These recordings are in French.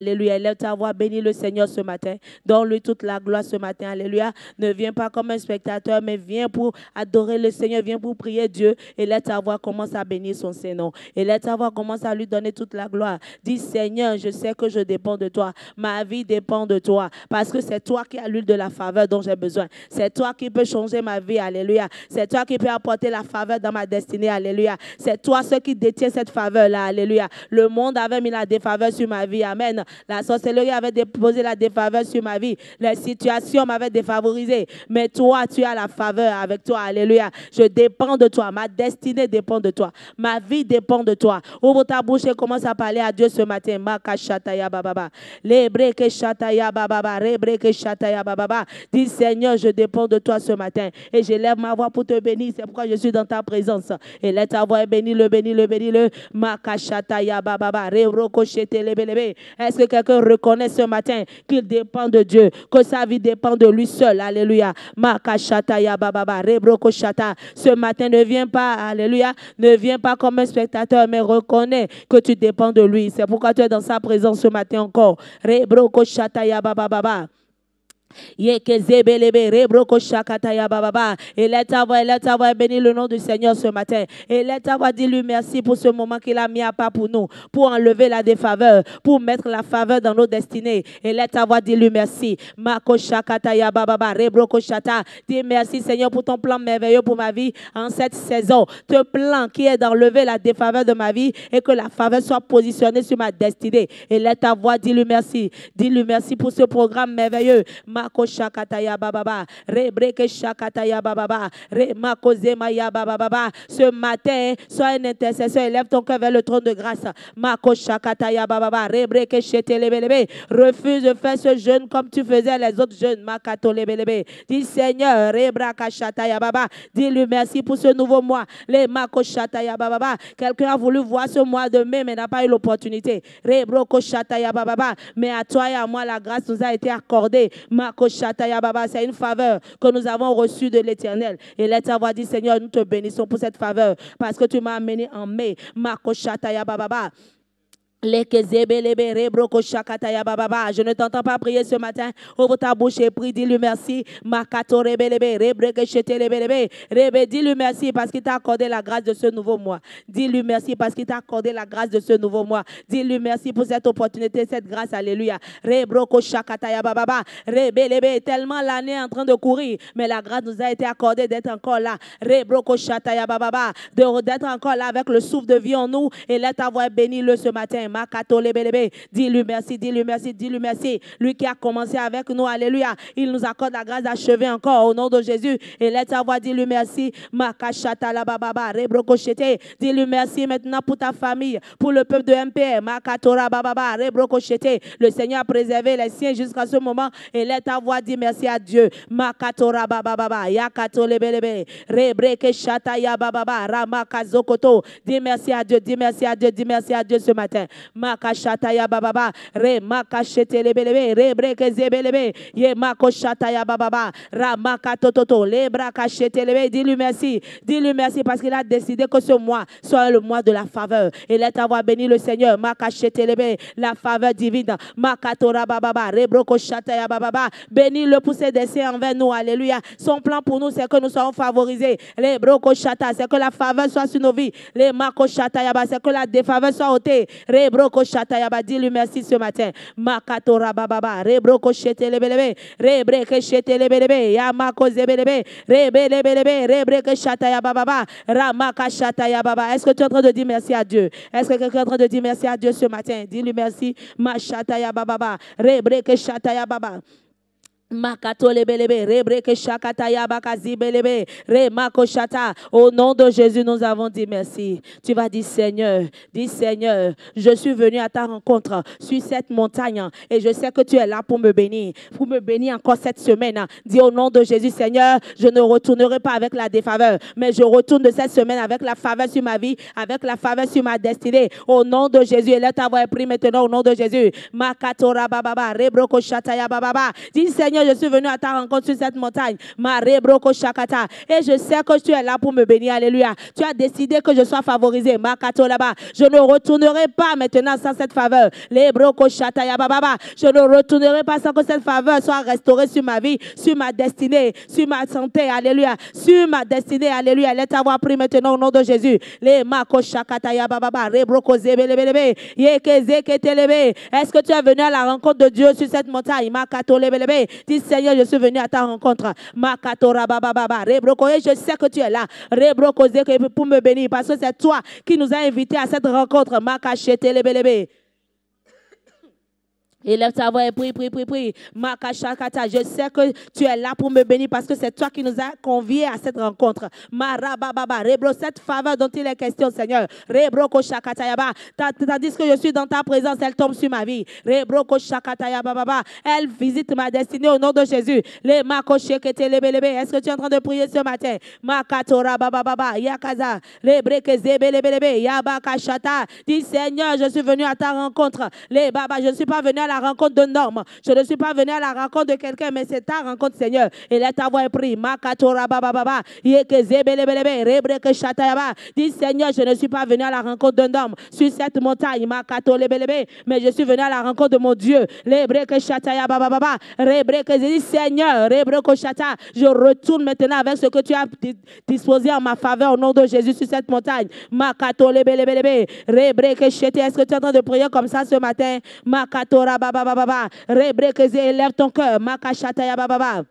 Alléluia, lève ta voix, bénis le Seigneur ce matin. Donne-lui toute la gloire ce matin. Alléluia. Ne viens pas comme un spectateur, mais viens pour adorer le Seigneur, viens pour prier Dieu. Et lève ta voix, commence à bénir son Seigneur. Et lève ta voix, commence à lui donner toute la gloire. Dis, Seigneur, je sais que je dépends de toi. Ma vie dépend de toi. Parce que c'est toi qui as l'huile de la faveur dont j'ai besoin. C'est toi qui peux changer ma vie. Alléluia. C'est toi qui peux apporter la faveur dans ma destinée. Alléluia. C'est toi ce qui détient cette faveur-là. Alléluia. Le monde avait mis la défaveur sur ma vie. Amen. La sorcellerie avait déposé la défaveur sur ma vie. Les situations m'avaient défavorisé. Mais toi, tu as la faveur avec toi. Alléluia. Je dépends de toi. Ma destinée dépend de toi. Ma vie dépend de toi. Ouvre ta bouche et commence à parler à Dieu ce matin. Makashataya bababa. Lebreke shataya bababa. Rebreke shataya bababa. Dis, Seigneur, je dépends de toi ce matin. Et je lève ma voix pour te bénir. C'est pourquoi je suis dans ta présence. Et laisse ta voix et bénis-le, bénis-le, bénis-le. Makashataya bababa. Rebroko shetelebelebe. Est-ce que quelqu'un reconnaît ce matin qu'il dépend de Dieu, que sa vie dépend de lui seul? Alléluia. Makashataya bababa, rebroko shata. Ce matin, ne viens pas, alléluia, ne viens pas comme un spectateur, mais reconnais que tu dépends de lui. C'est pourquoi tu es dans sa présence ce matin encore. Rebroko shataya bababa. Et laisse ta voix, bénis le nom du Seigneur ce matin. Et laisse ta voix, dis-lui merci pour ce moment qu'il a mis à part pour nous, pour enlever la défaveur, pour mettre la faveur dans nos destinées. Et laisse ta voix, dis-lui merci. Dis merci Seigneur pour ton plan merveilleux pour ma vie en cette saison. Ce plan qui est d'enlever la défaveur de ma vie et que la faveur soit positionnée sur ma destinée. Et laisse ta voix, dis-lui merci. Dis-lui merci pour ce programme merveilleux. Mako shakataya bababa, rebreke shakataya bababa, remako zemaya bababa. Ce matin, sois un intercesseur, élève ton cœur vers le trône de grâce. Mako shakataya bababa, rebreke shetelebelebe. Refuse de faire ce jeûne comme tu faisais les autres jeûnes. Makato lebelebe. Dis Seigneur, rebraka shataya baba. Dis-lui merci pour ce nouveau mois. Les mako shataya bababa. Quelqu'un a voulu voir ce mois de mai, mais n'a pas eu l'opportunité. Rebroko shataya bababa. Mais à toi et à moi, la grâce nous a été accordée. C'est une faveur que nous avons reçue de l'Éternel. Et laisse avoir dit, Seigneur, nous te bénissons pour cette faveur parce que tu m'as amené en mai. Je ne t'entends pas prier ce matin. Ouvre ta bouche et prie. Dis-lui merci. Dis-lui merci parce qu'il t'a accordé la grâce de ce nouveau mois. Dis-lui merci parce qu'il t'a accordé la grâce de ce nouveau mois. Dis-lui merci pour cette opportunité, cette grâce. Alléluia. Tellement l'année est en train de courir, mais la grâce nous a été accordée d'être encore là. D'être encore là avec le souffle de vie en nous. Et là, t'avoir béni le ce matin. Dis-lui merci, dis-lui merci, dis-lui merci. Lui qui a commencé avec nous, alléluia. Il nous accorde la grâce d'achever encore au nom de Jésus. Et laisse ta voix, dis-lui merci. Dis-lui merci maintenant pour ta famille, pour le peuple de MPR. Le Seigneur a préservé les siens jusqu'à ce moment. Et laisse ta voix, dis merci à Dieu. Dis merci à Dieu, dis merci à Dieu, dis merci à Dieu ce matin. Makashataya bababa, re makashetelebelebe, re brekezebelebe, ye makoshataya bababa, ra makatototo, le brakashetelebe. Dis-lui merci parce qu'il a décidé que ce mois soit le mois de la faveur. Et laisse avoir béni le Seigneur, makashetelebe, la faveur divine, makatora bababa, re brokoshataya bababa. Bénis-le pour ses desseins envers nous, alléluia. Son plan pour nous, c'est que nous soyons favorisés. Les brokoshata, c'est que la faveur soit sur nos vies. Les makoshataya, c'est que la défaveur soit ôtée. Rebroko shatayaba, dis-lui merci ce matin. Makatora bababa, rebroko shetelebelebe, rebreke shetelebelebe, yamako zebelebe, rebelebelebe, rebreke shatayaba baba, ramaka shatayaba baba. Est-ce que tu es en train de dire merci à Dieu? Est-ce que quelqu'un est en train de dire merci à Dieu ce matin? Dis-lui merci, ma shatayaba baba, rebreke shatayaba baba. Au nom de Jésus, nous avons dit merci. Tu vas dire Seigneur, je suis venu à ta rencontre sur cette montagne et je sais que tu es là pour me bénir encore cette semaine. Dis au nom de Jésus, Seigneur, je ne retournerai pas avec la défaveur, mais je retourne de cette semaine avec la faveur sur ma vie, avec la faveur sur ma destinée. Au nom de Jésus, et là t'avoir pris maintenant au nom de Jésus. Dis Seigneur, Seigneur, je suis venu à ta rencontre sur cette montagne. Marebroko Shakata. Et je sais que tu es là pour me bénir. Alléluia. Tu as décidé que je sois favorisé. Makato là-bas. Je ne retournerai pas maintenant sans cette faveur. Lebroko Shataya Baba. Je ne retournerai pas sans que cette faveur soit restaurée sur ma vie, sur ma destinée, sur ma santé. Alléluia. Sur ma destinée. Alléluia. Laisse avoir pris maintenant au nom de Jésus. Les Mako Shakataya Baba. Rebroko Zebelebelebe. Yekezeketelebe. Est-ce que tu es venu à la rencontre de Dieu sur cette montagne? Makato Lebelebe. Dis Seigneur, je suis venu à ta rencontre. Makato Rabababa. Rebroko. Et je sais que tu es là. Rebroko Zeke pour me bénir parce que c'est toi qui nous a invités à cette rencontre. Makachete Lebelebe. Élève ta voix et prie. Makashakata, je sais que tu es là pour me bénir parce que c'est toi qui nous as conviés à cette rencontre. Marababa, Rebro, cette faveur dont il est question, Seigneur. Rebro Koshakatayaba, tandis que je suis dans ta présence, elle tombe sur ma vie. Rebro Koshakatayaba, elle visite ma destinée au nom de Jésus. Les Makoshekete Lebelebe, est-ce que tu es en train de prier ce matin? Makatora Baba, Yakaza, Lebrekezebe Lebelebe, Yabakashata. Dis Seigneur, je suis venu à ta rencontre. Les Baba, je ne suis pas venu à la rencontre de normes. Je ne suis pas venu à la rencontre de quelqu'un, mais c'est ta rencontre, Seigneur. Et là, ta voix est prise. Makatora Baba, Yekezebelebelebe, Rebreke Shatayaba. Dis Seigneur, je ne suis pas venu à la rencontre de normes sur cette montagne, Makatolebelebe, mais je suis venu à la rencontre de mon Dieu. Rebreke Shatayaba Baba, Rebreke. Dis Seigneur, Rebreke Shata, je retourne maintenant avec ce que tu as disposé en ma faveur au nom de Jésus sur cette montagne. Makatolebelebe, Rebreke Shete. Est-ce que tu es en train de prier comme ça ce matin? Makatora Baba, Rebrekeze, élève ton cœur. Makashataya Baba.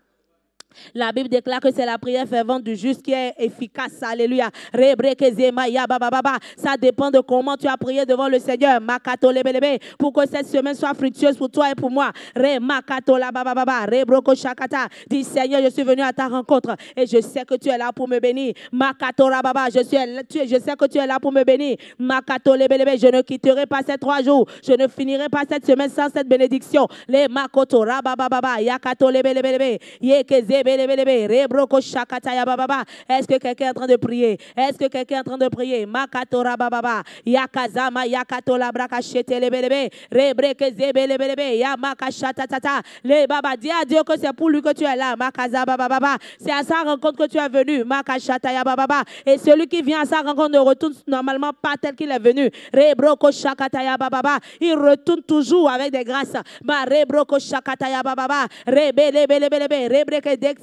La Bible déclare que c'est la prière fervente du juste qui est efficace. Alléluia. Ça dépend de comment tu as prié devant le Seigneur. Pour que cette semaine soit fructueuse pour toi et pour moi. Dis Seigneur, je suis venu à ta rencontre et je sais que tu es là pour me bénir. Je sais que tu es là pour me bénir. Je ne quitterai pas ces 3 jours. Je ne finirai pas cette semaine sans cette bénédiction. Est-ce que quelqu'un est en train de prier? Est-ce que quelqu'un est en train de prier? Makatora Baba, Yakazama, Yakatola Brakachete Lebelebe, Rebrekezebelebelebe, Yamakashatatata. Les Baba, dis à Dieu que c'est pour lui que tu es là. Makazaba Baba, c'est à sa rencontre que tu es venu. Makashataya Baba, et celui qui vient à sa rencontre ne retourne normalement pas tel qu'il est venu. Rebroko Shakataya Baba, il retourne toujours avec des grâces. Ma Rebroko Shakataya Baba, Rebelebelebelebe, Rebreke décide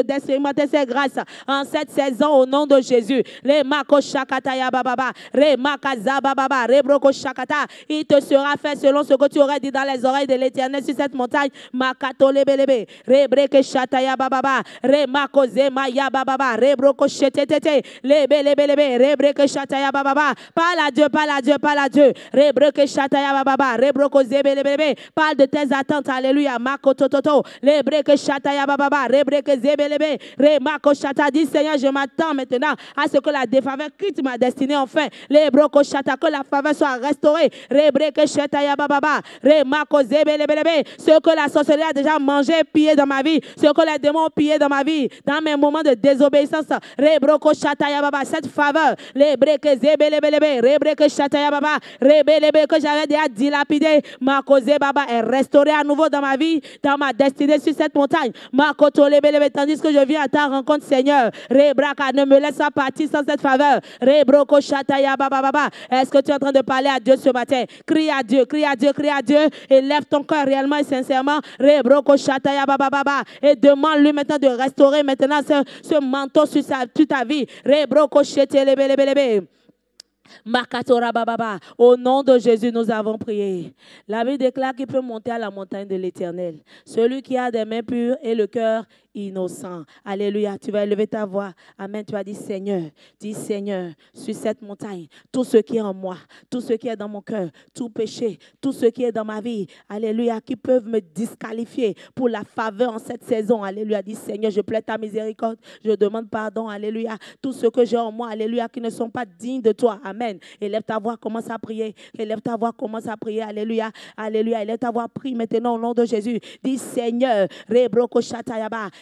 d'expérimenter ses grâces en cette saison au nom de Jésus. Les Mako Shakataya Baba, Re Makazaba Baba, Rebroko Shakata, il te sera fait selon ce que tu aurais dit dans les oreilles de l'Éternel sur cette montagne. Makato Lebelebe, Rebreke Shataya Baba, Re Makoze Maya Baba, Rebroko Shetetete, Lebelebelebe, Rebreke Shataya Baba. Parle à Dieu, parle à Dieu, parle à Dieu. Rebreke Shataya Baba, Rebroko Zebelebelebe, parle de tes attentes. Alléluia. Makoto Toto, Lebreke Shataya Baba, Rebreke Zebelebe, Remako Shata. Dis Seigneur, je m'attends maintenant à ce que la défaveur quitte ma destinée enfin. Lebroko Shata, que la faveur soit restaurée. Rebreke Shataya Baba, Remako Zebelebelebe, ce que la sorcellerie a déjà mangé, pillé dans ma vie, ce que les démons ont pillé dans ma vie, dans mes moments de désobéissance. Rebroko Shataya Baba, cette faveur, Lebreke Zebelebelebe, Rebreke Shataya Baba, Rebelebe, que j'avais déjà dilapidé, Makoze Baba est restauré à nouveau dans ma vie, dans ma destinée sur cette montagne. Makoto Lebelebe, tandis que je viens à ta rencontre, Seigneur. Rebraka, ne me laisse pas partir sans cette faveur. Rebroko Shataya Baba Baba. Est-ce que tu es en train de parler à Dieu ce matin? Crie à Dieu, crie à Dieu, crie à Dieu et lève ton cœur réellement et sincèrement. Rebroko Shataya Baba Baba et demande-lui maintenant de restaurer maintenant ce manteau sur ta vie. Rebroko Shetele Lebelebe. Makatora Baba, au nom de Jésus, nous avons prié. La Bible déclare qu'il peut monter à la montagne de l'Éternel. Celui qui a des mains pures et le cœur innocent. Alléluia. Tu vas élever ta voix. Amen. Tu vas dire Seigneur, sur cette montagne, tout ce qui est en moi, tout ce qui est dans mon cœur, tout péché, tout ce qui est dans ma vie, alléluia, qui peuvent me disqualifier pour la faveur en cette saison. Alléluia. Dis Seigneur, je plaide ta miséricorde. Je demande pardon. Alléluia. Tout ce que j'ai en moi, alléluia, qui ne sont pas dignes de toi. Amen. Amen. Élève ta voix, commence à prier. Élève ta voix, commence à prier. Alléluia. Alléluia. Élève ta voix, prie maintenant au nom de Jésus. Dis Seigneur,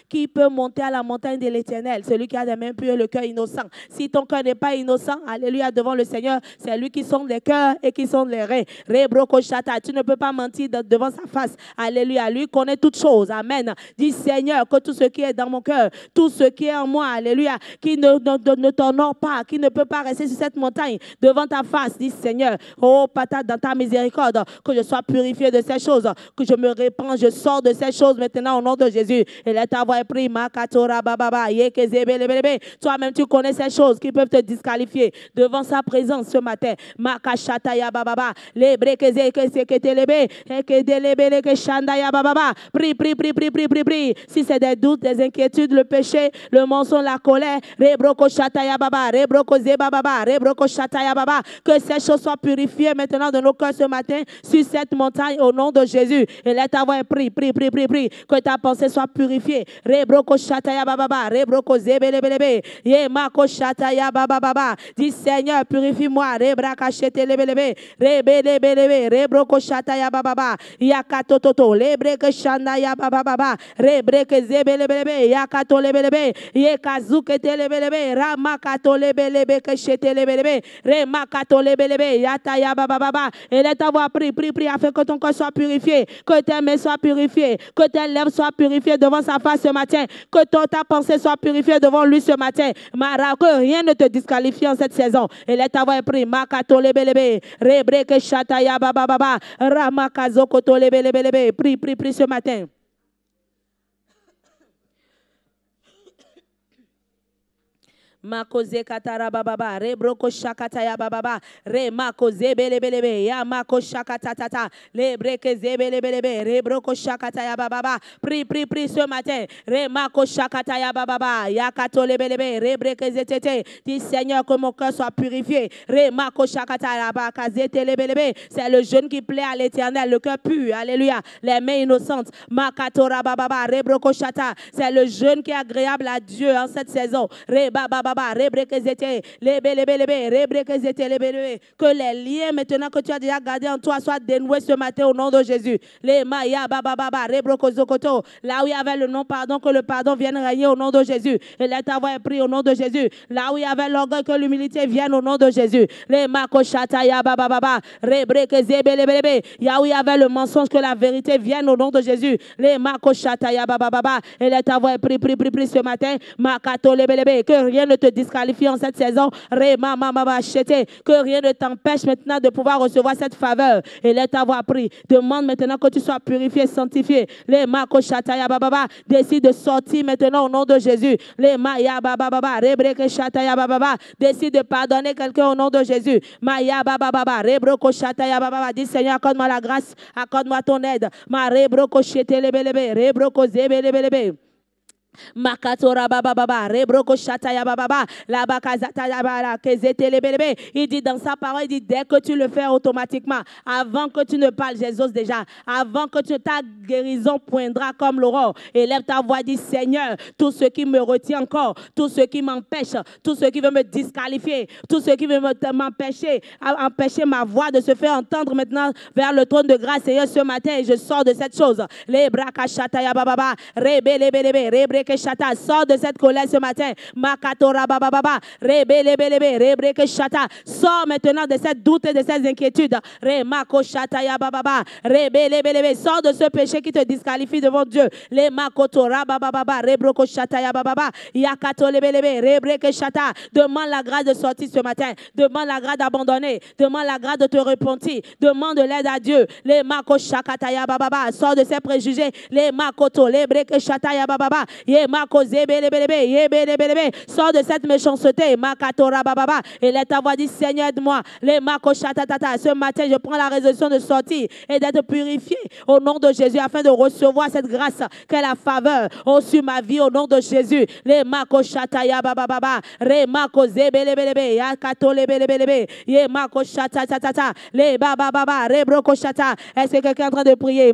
qui peut monter à la montagne de l'Éternel? Celui qui a des mains pures et le cœur innocent. Si ton cœur n'est pas innocent, alléluia, devant le Seigneur, c'est lui qui sonde les cœurs et qui sonde les reins. Tu ne peux pas mentir devant sa face. Alléluia. Lui connaît toutes choses. Amen. Dis Seigneur, que tout ce qui est dans mon cœur, tout ce qui est en moi, alléluia, qui ne t'honore pas, qui ne peut pas rester sur cette montagne devant ta face. Dis Seigneur, oh patate, dans ta miséricorde, que je sois purifié de ces choses, que je me répands, je sors de ces choses maintenant au nom de Jésus. Et là ta voix est prise. Toi-même tu connais ces choses qui peuvent te disqualifier devant sa présence ce matin. Prie, prie, prie, prie, prie, prie, prie. Si c'est des doutes, des inquiétudes, le péché, le mensonge, la colère, que ces choses soient purifiées maintenant de nos cœurs ce matin sur cette montagne au nom de Jésus. Et là ta voix est prie, prie, prie, prie, prie. Que ta pensée soit purifiée. Dis Seigneur, purifie-moi. Yakatoto, lebreke shandaya baba, rebreke zebelebelebe, yakato lebelebe, yekazuke telebelebe, ramakato lebelebe, keshete lebelebe, remakato lebelebe, yataya baba. Et let ta voix prie, prie, prie, afin que ton corps soit purifié, que tes mains soient purifiées, que tes lèvres soient purifiées devant sa face ce matin, que ta pensée soit purifiée devant lui ce matin. Mara, que rien ne te disqualifie en cette saison. Et let ta voix prie, makato lebelebe, rebreke shataya baba, ramakazo koto lebelebe. Prie, prie, prie ce matin. Makoze katara baba, rebroko shakataya baba, re makoze belebelebe, ya mako shakatatata, lebreke zebelebelebe, rebroko shakataya baba. Prie, prie, prie ce matin. Re mako shakataya baba, ya katolebelebe, rebreke zetete. Dis Seigneur que mon cœur soit purifié. Re mako shakataya baba, kazetelebelebe. C'est le jeûne qui plaît à l'Éternel, le cœur pur. Alléluia. Les mains innocentes. Makatora baba, rebroko shata. C'est le jeûne qui est agréable à Dieu en cette saison. Re baba. Que les liens maintenant que tu as déjà gardés en toi soient dénoués ce matin au nom de Jésus. Là où il y avait le non-pardon, que le pardon vienne régner au nom de Jésus. Et là ta voix est prise au nom de Jésus. Là où il y avait l'orgueil, que l'humilité vienne au nom de Jésus. Là où il y avait le mensonge, que la vérité vienne au nom de Jésus. Et là ta voix est prise ce matin. Que rien ne te disqualifie en cette saison. Que rien ne t'empêche maintenant de pouvoir recevoir cette faveur. Et let ta voix prie. Demande maintenant que tu sois purifié, sanctifié. Décide de sortir maintenant au nom de Jésus. Décide de pardonner quelqu'un au nom de Jésus. Dis Seigneur, accorde-moi la grâce, accorde-moi ton aide. Makatora baba, rebroko shataya baba, la bakazata baba, kezete lebelebe. Il dit dans sa parole, il dit dès que tu le fais automatiquement, avant que tu ne parles, Jésus déjà, avant que ta guérison poindra comme l'aurore. Élève ta voix, dis Seigneur, tout ce qui me retient encore, tout ce qui m'empêche, tout ce qui veut me disqualifier, tout ce qui veut m'empêcher, empêcher ma voix de se faire entendre maintenant vers le trône de grâce. Seigneur, ce matin, je sors de cette chose. Les braka shataya baba, rebelebelebe, rebre Shata, sors de cette colère ce matin. Makatora baba, rebelebelebe, rebreke shata. Sors maintenant de cette doute et de ces inquiétudes. Remako shata ya baba, rebelebelebe. Sors de ce péché qui te disqualifie devant Dieu. Les makotora baba, rebroko shata ya baba, yakato lebelebe, rebreke shata. Demande la grâce de sortir ce matin. Demande la grâce d'abandonner. Demande la grâce de te repentir. Demande de l'aide à Dieu. Les mako shakata ya baba. Sors de ces préjugés. Les makoto, les breke shata ya baba. Sors de cette méchanceté. Et let ta voix dit Seigneur, aide-moi. Ce matin, je prends la résolution de sortir et d'être purifié au nom de Jésus afin de recevoir cette grâce qu'est la faveur sur ma vie au nom de Jésus. Est-ce que quelqu'un est en train de prier?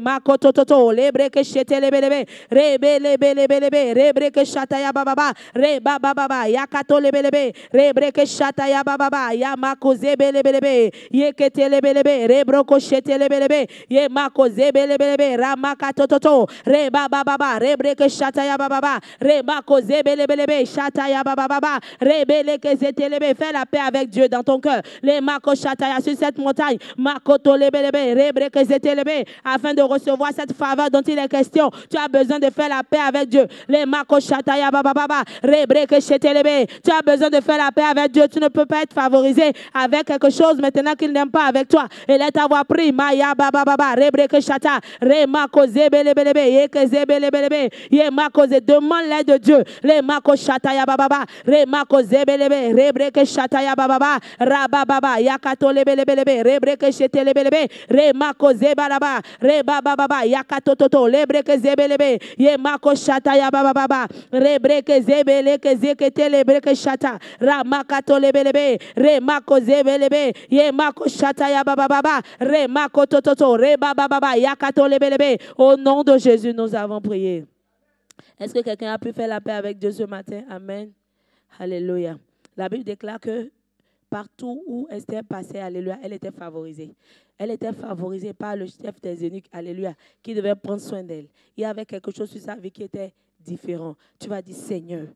lebelebe, rebreke shataya bababa, reba bababa, yakato lebelebe, rebreke shataya bababa, yamakoze belebelebe, yekete lebelebe, rebroko shete lebelebe, yemakoze belebelebe, ramakato toto, reba bababa, rebreke shataya bababa, remakoze belebelebe, shataya bababa, rebeleke zetelebe, fais la paix avec Dieu dans ton cœur. Les mako shataya sur cette montagne, makoto lebelebe, rebreke zetelebe, afin de recevoir cette faveur dont il est question. Tu as besoin de faire la paix avec Dieu. Les mako shataya bababa, rebreke shetelebe. Tu as besoin de faire la paix avec Dieu. Tu ne peux pas être favorisé avec quelque chose maintenant qu'il n'aime pas avec toi. Et là t'avoir pris maya bababa, rebreke shata, remako zebelebelebe, yeke zebelebelebe, yemako ze, demande l'aide de Dieu. Les mako shataya bababa, remako zebelebe, rebreke shataya bababa, rabababa, yakato lebelebelebe, rebreke shetelebelebe, remako zebalaba, rebababa, yakato toto, lebreke zebelebe, yemako shataya bababa, rebreke zebeleke zekete lebreke shata, ramakato lebelebe, remako zebelebe, yemako shataya bababa, remako tototo, rebababa, yakato lebelebe. Au nom de Jésus, nous avons prié. Est-ce que quelqu'un a pu faire la paix avec Dieu ce matin? Amen. Alléluia. La Bible déclare que partout où Esther passait, alléluia, elle était favorisée. Elle était favorisée par le chef des eunuques, alléluia, qui devait prendre soin d'elle. Il y avait quelque chose sur sa vie qui était différent. Tu vas dire, Seigneur,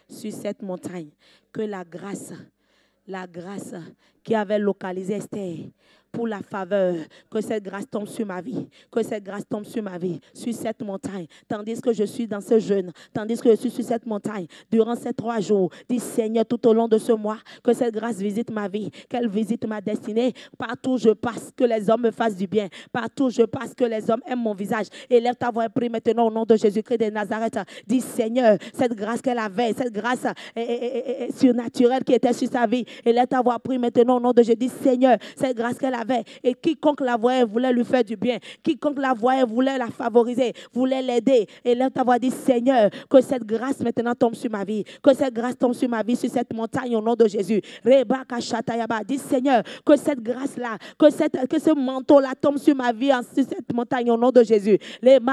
sur cette montagne, que la grâce qui avait localisé Esther, pour la faveur, que cette grâce tombe sur ma vie, que cette grâce tombe sur ma vie, sur cette montagne, tandis que je suis dans ce jeûne, tandis que je suis sur cette montagne, durant ces 3 jours, dis Seigneur, tout au long de ce mois, que cette grâce visite ma vie, qu'elle visite ma destinée, partout où je passe, que les hommes me fassent du bien, partout où je passe, que les hommes aiment mon visage, élève ta voix et prie maintenant au nom de Jésus-Christ de Nazareth, dis Seigneur, cette grâce qu'elle avait, cette grâce surnaturelle qui était sur sa vie, élève ta voix, prie maintenant au nom de Jésus, dis Seigneur, cette grâce qu'elle avait, et quiconque la voyait voulait lui faire du bien, quiconque la voyait voulait la favoriser, voulait l'aider, et là ta voix dit Seigneur, que cette grâce maintenant tombe sur ma vie, que cette grâce tombe sur ma vie, sur cette montagne au nom de Jésus. Dis Seigneur, que cette grâce là, que ce manteau là tombe sur ma vie, sur cette montagne au nom de Jésus. Demande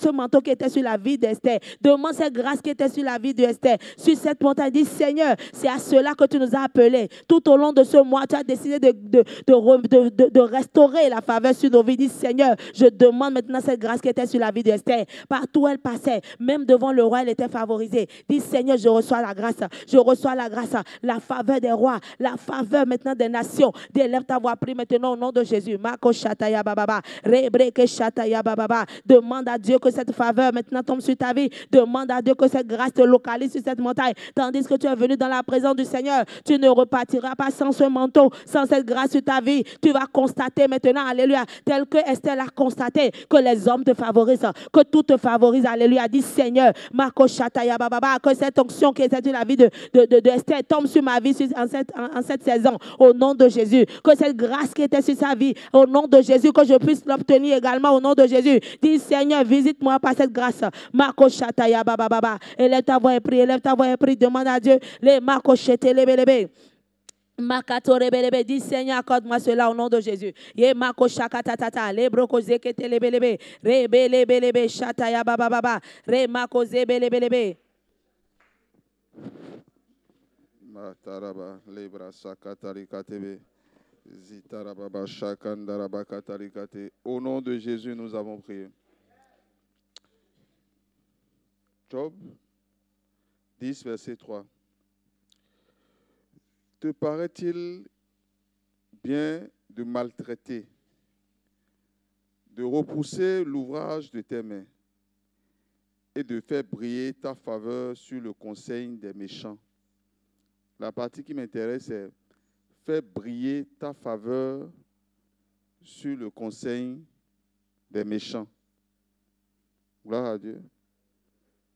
ce manteau qui était sur la vie d'Esther, demande cette grâce qui était sur la vie d'Esther, sur cette montagne. Dis Seigneur, c'est à cela que tu nous as appelés. Tout au long de ce mois, tu as décidé de restaurer la faveur sur nos vies. Dis Seigneur, je demande maintenant cette grâce qui était sur la vie d'Esther. Partout où elle passait, même devant le roi, elle était favorisée. Dis Seigneur, je reçois la grâce, la faveur des rois, la faveur maintenant des nations. Élève ta voix, prie maintenant au nom de Jésus. Mako shataya bababa, rebreke shataya bababa. Demande à Dieu que cette faveur maintenant tombe sur ta vie. Demande à Dieu que cette grâce te localise sur cette montagne. Tandis que tu es venu dans la présence du Seigneur, tu ne repartiras pas sans ce manteau, sans cette grâce sur ta vie. Tu vas constater maintenant, alléluia, tel que Esther l'a constaté, que les hommes te favorisent, que tout te favorise, alléluia. Dis Seigneur, Mako shataya bababa, que cette onction qui est sur la vie de Esther tombe sur ma vie en cette saison, au nom de Jésus. Que cette grâce qui était sur sa vie, au nom de Jésus, que je puisse l'obtenir également au nom de Jésus. Dis Seigneur, visite-moi par cette grâce. Mako shataya bababa. Élève ta voix et prie, demande à Dieu. Les Mako shetelebelebe. Makato rebelebe, dis Seigneur, accorde-moi cela au nom de Jésus. Ye mako shakatatata, le broko zekete lebelebe, rebelebelebe, shataya bababa, re mako zebelebelebe. Mataraba, lebra sakatarikatebe, zitarababa, shakandarabakatarikate. Au nom de Jésus, nous avons prié. Job 10, verset 3. Te paraît-il bien de maltraiter, de repousser l'ouvrage de tes mains et de faire briller ta faveur sur le conseil des méchants? La partie qui m'intéresse, c'est faire briller ta faveur sur le conseil des méchants. Gloire à Dieu.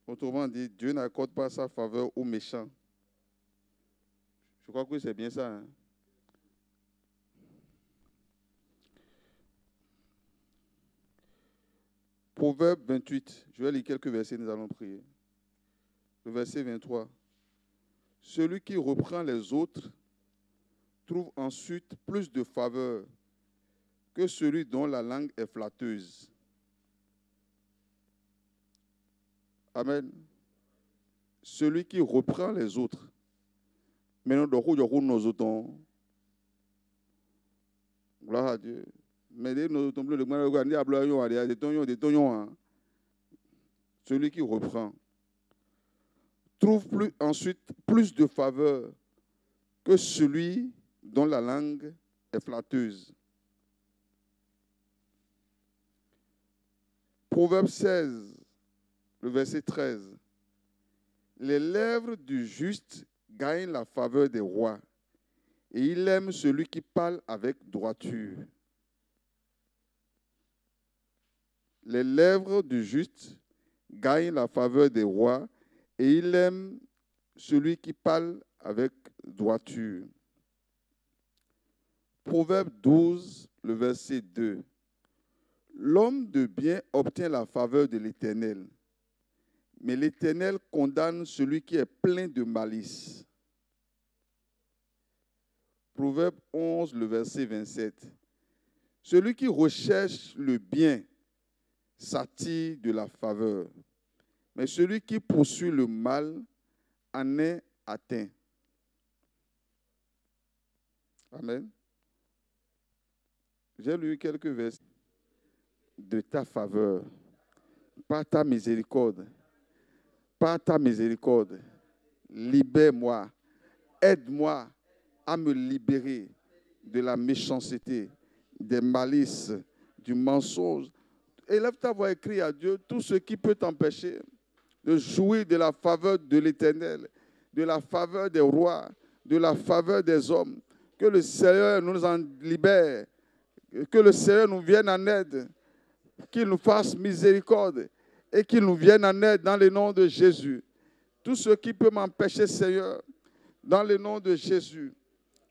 Autrement dit, Dieu n'accorde pas sa faveur aux méchants. Je crois que c'est bien ça. Hein? Proverbe 28. Je vais lire quelques versets, nous allons prier. Le verset 23. Celui qui reprend les autres trouve ensuite plus de faveur que celui dont la langue est flatteuse. Amen. Celui qui reprend les autres. Maintenant, nous autres. Gloire à Dieu. Mais celui qui reprend trouve ensuite plus de faveur que celui dont la langue est flatteuse. Proverbe 16, le verset 13. Les lèvres du juste gagnent la faveur des rois, et il aime celui qui parle avec droiture. Les lèvres du juste gagnent la faveur des rois, et il aime celui qui parle avec droiture. Proverbe 12, le verset 2. L'homme de bien obtient la faveur de l'Éternel, mais l'Éternel condamne celui qui est plein de malice. Proverbe 11, le verset 27. Celui qui recherche le bien s'attire de la faveur, mais celui qui poursuit le mal en est atteint. Amen. J'ai lu quelques versets. De ta faveur, par ta miséricorde, libère-moi, aide-moi à me libérer de la méchanceté, des malices, du mensonge. Élève ta voix et crie à Dieu tout ce qui peut t'empêcher de jouir de la faveur de l'Éternel, de la faveur des rois, de la faveur des hommes. Que le Seigneur nous en libère, que le Seigneur nous vienne en aide, qu'il nous fasse miséricorde et qu'il nous vienne en aide dans le nom de Jésus. Tout ce qui peut m'empêcher, Seigneur, dans le nom de Jésus,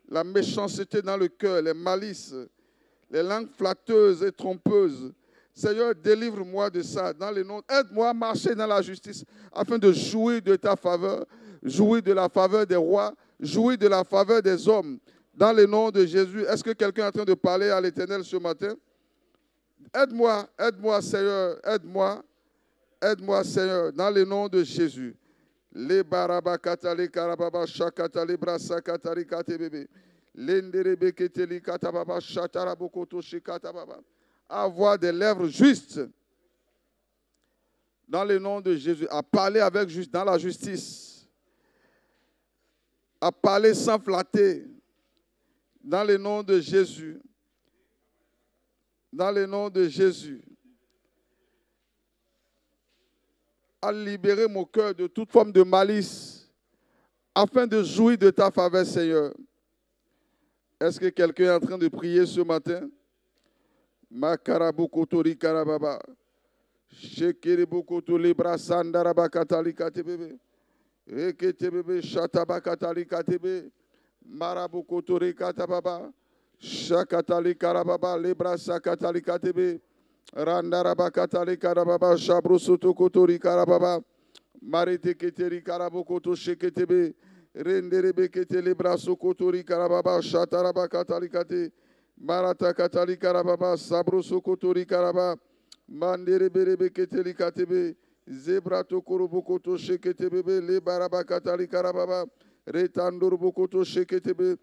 la méchanceté dans le cœur, les malices, les langues flatteuses et trompeuses, Seigneur, délivre-moi de ça dans le nom. Aide-moi à marcher dans la justice afin de jouir de ta faveur, jouir de la faveur des rois, jouir de la faveur des hommes dans le nom de Jésus. Est-ce que quelqu'un est en train de parler à l'Éternel ce matin? Aide-moi, aide-moi, Seigneur, aide-moi, Seigneur, dans le nom de Jésus. Les barabakatali karababa shakatali brasakatali katebebe. Lenderebe keteli katababa shatarabokoto shikatababa. Avoir des lèvres justes dans le nom de Jésus, à parler avec juste dans la justice, à parler sans flatter dans le nom de Jésus. Dans le nom de Jésus, à libérer mon cœur de toute forme de malice, afin de jouir de ta faveur, Seigneur. Est-ce que quelqu'un est en train de prier ce matin? Makarabukotori karababa. Shekeribukotori brasandarabakatali katebebe. Reketebebe shatabakatali katebe. Marabukotori katababa. Shakatali karababa lebra sakatali katebe randaraba katali karababa shabrusutu kotori karababa marite keteri karabokoto sheketebe renderebe ketele braso kotori karababa shataraba katali kate marata katali karababa sabrusu kotori karaba manderebe keteli katebe zebrato korobokoto sheketebe le baraba katali karababa retandor bokoto sheketebe.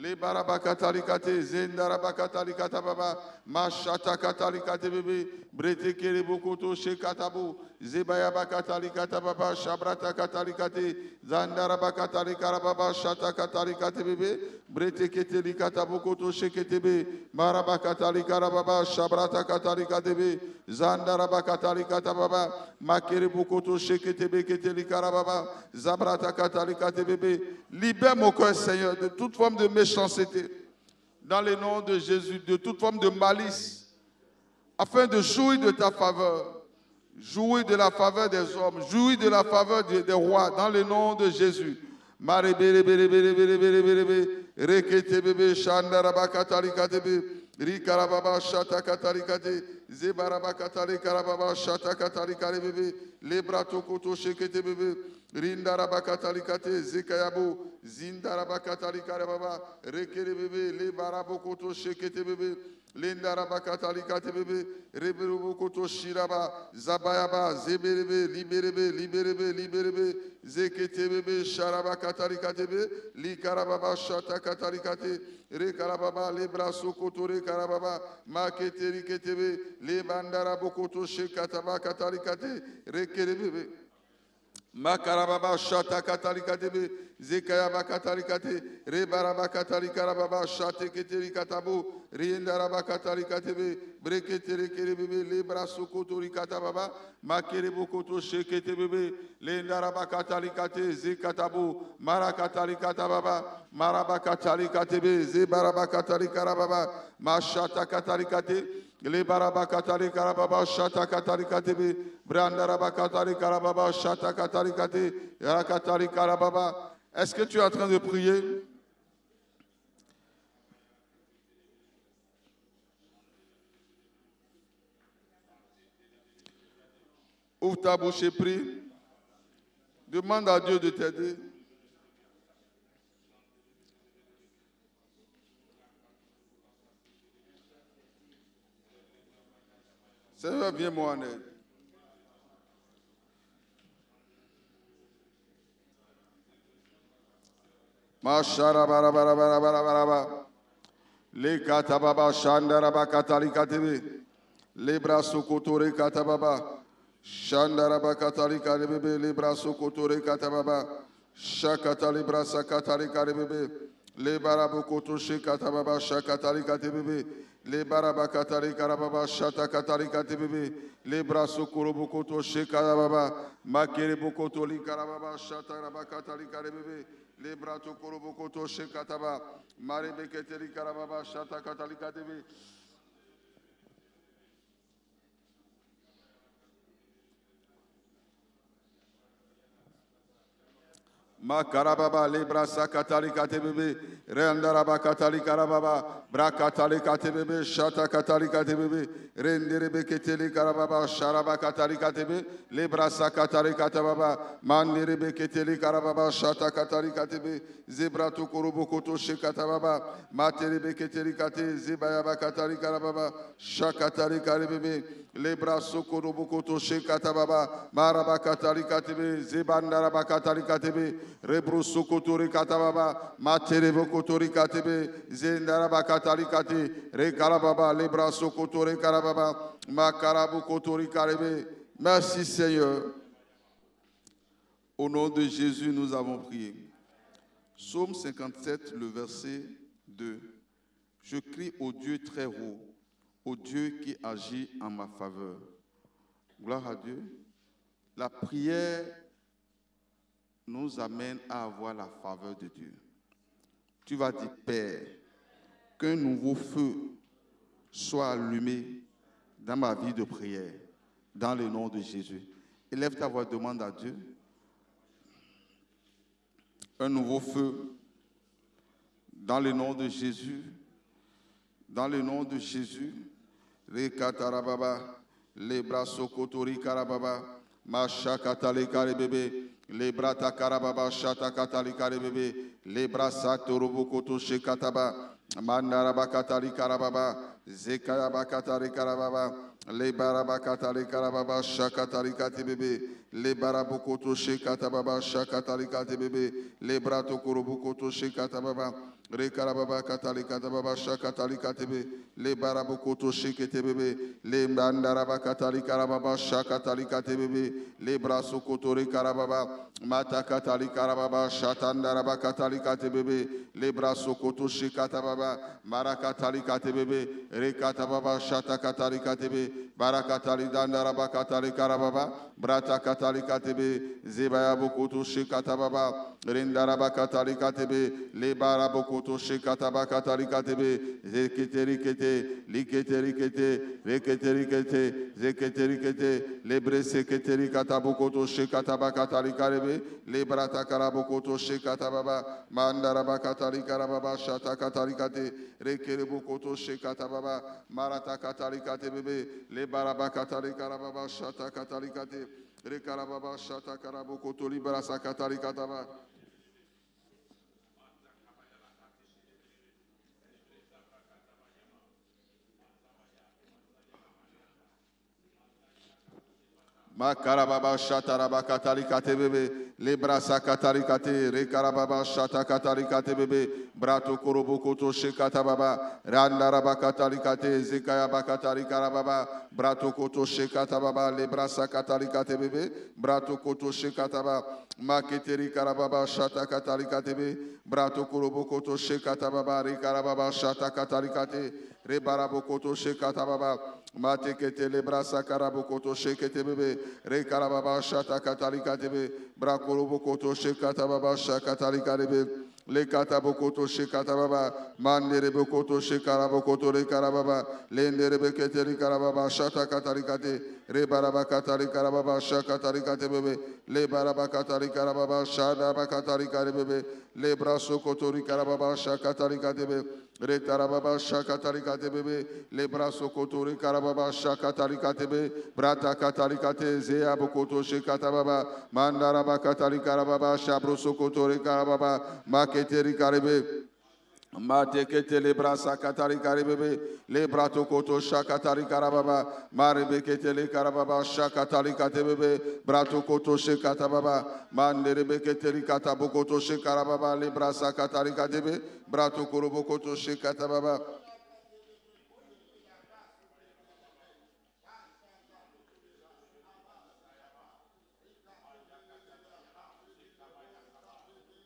Le barabakatarikate, zendarabakatarikata baba, mashata katarikate bebe, brete kere bokoto shekatabu, zebayabakatarikata baba, shabrata katarikate, zandarabakatarikara baba, shata katarikate bebe, brete keterikata bokoto sheketebe, marabakatarikara baba, shabrata katarikate bebe, zandarabakatarikata baba, makere bokoto sheketebe keterikara baba, zabrata katarikate bebe. Libère mon cœur, Seigneur, de toute forme de méchanceté, dans le nom de Jésus, de toute forme de malice, afin de jouir de ta faveur, jouir de la faveur des hommes, jouir de la faveur des rois, dans le nom de Jésus. Rikarababa shata katarikate, zebaraba katari karababa shata katarikare bebe, lebrato koto shekete bebe, rindaraba katarikate, zekayabu, zindaraba katarikare baba, rekere bebe, lebarabo koto shekete bebe, lendaraba katarikate bebe, reberubo koto shiraba, zabayaba, zeberebe, liberebe, liberebe, liberebe, zekete bebe, sharaba katarikate bebe, likarababa shata katarikate, rekarababa, lebraso koto rekarababa, maketeri ketebe, lebandara bokoto shekataba katarikate, rekerebebe. Makarababa shata katarikatebe, zekayaba katarikate, rebaraba katarikarababa shate keteri katabu, riendaraba katarikatebe, breketeri kerebebe, lebraso koto rikatababa, makerebo koto sheketebe, lendaraba katarikate, zekatabu, marakatarikatababa, maraba katarikatebe, zebaraba katarikarababa, mashata katarikate, le barabakatari karababa shata katari katebe, brandarabakatari karababa shata katari kate, rakatari karababa. Est-ce que tu es en train de prier? Ouvre ta bouche et prie. Demande à Dieu de t'aider. Seigneur, viens-moi en aide. Mashara bara bara bara bara bara bara. Le katababa shandaraba katali katebe. Le braso kotore katababa. Shandaraba katali katebe. Le braso kotore katababa. Shakatali brasa katali katebe. Le barabo kotoshe katababa shakatali katebe. Le barabakatari karababa shata katari katibebe, le braso korobo koto shekarababa, makere bokoto li karababa shata rabakatari karebebe, le brato korobo koto shekataba, marebeketeri karababa shata katari katebe. Makarababa lebra sakatali katebebe, rendaraba katali karababa, brakatali katebebe, shata katali katebebe, renderebe keteli karababa, sharaba katali katebe, lebra sakatali katababa, manderebe keteli karababa, shata katali katebe, zebrato korobo koto shekatababa, materebe keteli kate, zebayaba katali karababa, shakatali karebebe, lebra sokorobo koto shekatababa, maraba katali katebe, zebandaraba katali katebe, Rebro sokotori katababa, materevo kotori katebe, zendaraba katari kate, rekarababa, lebra sokotori karababa, makarabu kotori karebe. Merci Seigneur. Au nom de Jésus, nous avons prié. Psaume 57, le verset 2. Je crie au Dieu très haut, au Dieu qui agit en ma faveur. Gloire à Dieu. La prière nous amène à avoir la faveur de Dieu. Tu vas dire, Père, qu'un nouveau feu soit allumé dans ma vie de prière, dans le nom de Jésus. Élève ta voix, demande à Dieu. Un nouveau feu, dans le nom de Jésus, dans le nom de Jésus. Rekatarababa, lebra sokotori karababa, mashakatale karebebe. Les bras takarababa shata katali karebebe, les bras satorobo koto shekataba, mandaraba katali karababa, zekayaba katali karababa, Le barabakatali karababa shakatali katibebe. Le barabukoto shekatababa shakatali katibebe. Le brato kurubukoto shekatababa. Re karababa katali katababa shakatali katibe. Le barabukoto sheketebebe. Le mandaraba katali karababa shakatali katibebe. Le braso kotori karababa. Mata katali karababa shatandaraba katali katibebe. Le braso koto shekatababa. Marakatali katibebe. Re katababa shatakatali katibe. Barakatali dandaraba katali karababa. Brata katali katebe. Zebaya bukoto shekatababa. Rindaraba katali katebe. Le barabukoto shekataba katali katebe. Zeketerikete. Liketerikete. Reketerikete. Zeketerikete. Lebre seketeri katabukoto shekataba katali karebe. Le brata karabukoto shekatababa. Mandaraba katali karababa shata katali kate. Rekerebukoto shekatababa. Marata katali kate bebe. Le baraba katali karababa shata katali kate. Rekarababa shata karabukoto librasa katali kataba. Makarababa shataraba katarikate bebe, lebrasa katarikate, rekarababa shata katarikate bebe, brato korobokoto shekatababa, randaraba katarikate, zekayaba katarikarababa, brato koto shekatababa, lebrasa katarikate bebe, brato koto shekataba, maketeri karababa shata katarikate bebe, brato korobokoto shekatababa, rekarababa shata katarikate, rebarabokoto shekatababa, matekete lebrasa karabokoto shekete bebe, rekarababa shata katalika debe, brakorobokoto shekatababa shakatalika debe, le katabokoto shekatababa, manderebokoto shekarabokoto rekarababa, lenderebekete rekarababa shata katalika de, rebaraba katalika rababa shakatalika debe, le baraba katalika rababa shadaba katalika debe, le brasokoto rekarababa shakatalika debe, retarababa shakatalika debe, le brasokoto rekarababa shakatalika debe, brata katalika te zea bokoto shekatababa, mandaraba katalika rababa shabrosokoto rekarababa, maketeri karebe. Matekete le brasa katari karibebe, le brato koto shakatari karababa, marebekete le karababa shakatari katebebe, brato koto shekatababa, manderebekete li katabokoto shekarababa, le brasa katari katebe, brato korobokoto shekatababa.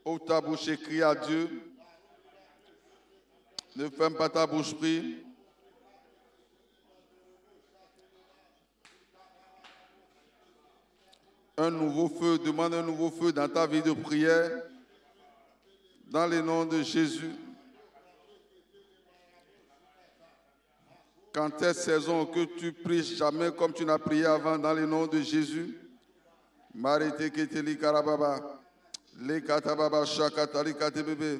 Ouvre ta bouche et crie à Dieu. Ne ferme pas ta bouche, prie. Un nouveau feu, demande un nouveau feu dans ta vie de prière. Dans le nom de Jésus. Quand cette saison que tu pries jamais comme tu n'as prié avant, dans le nom de Jésus. Marite keteli karababa. Le katababa shakatali katebebe.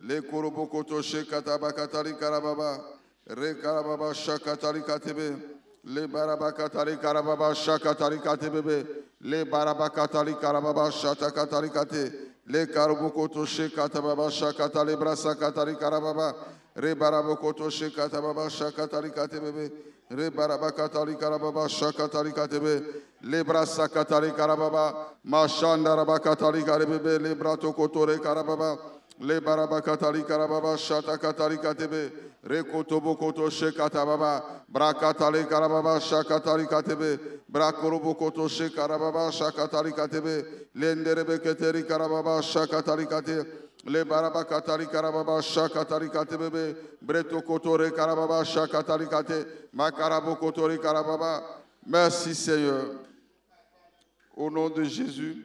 Le korobokoto shekataba katali karababa. Re karababa shakatali katebe. Le barabakatali karababa shakatali katebebe. Le barabakatali karababa shatakatali kate. Le karabokoto shekatababa shakatali brasa katali karababa. Re barabokoto shekatababa shakatali katebebe. Re barabakatali karababa shakatali katebe. Le brasa katali karababa. Mashanda rabakatali karebebe. Le brato kotore karababa. Le barabakatali karababa shata katali katebe, rekotobo koto shekatababa, brakatali karababa shakatali katebe, brakorobo koto shekarababa shakatali katebe, lenderebe keteri karababa shakatali kate, le barabakatali karababa shakatali katebe, breto kotore karababa shakatali kate, makarabo kotori karababa. Merci Seigneur. Au nom de Jésus,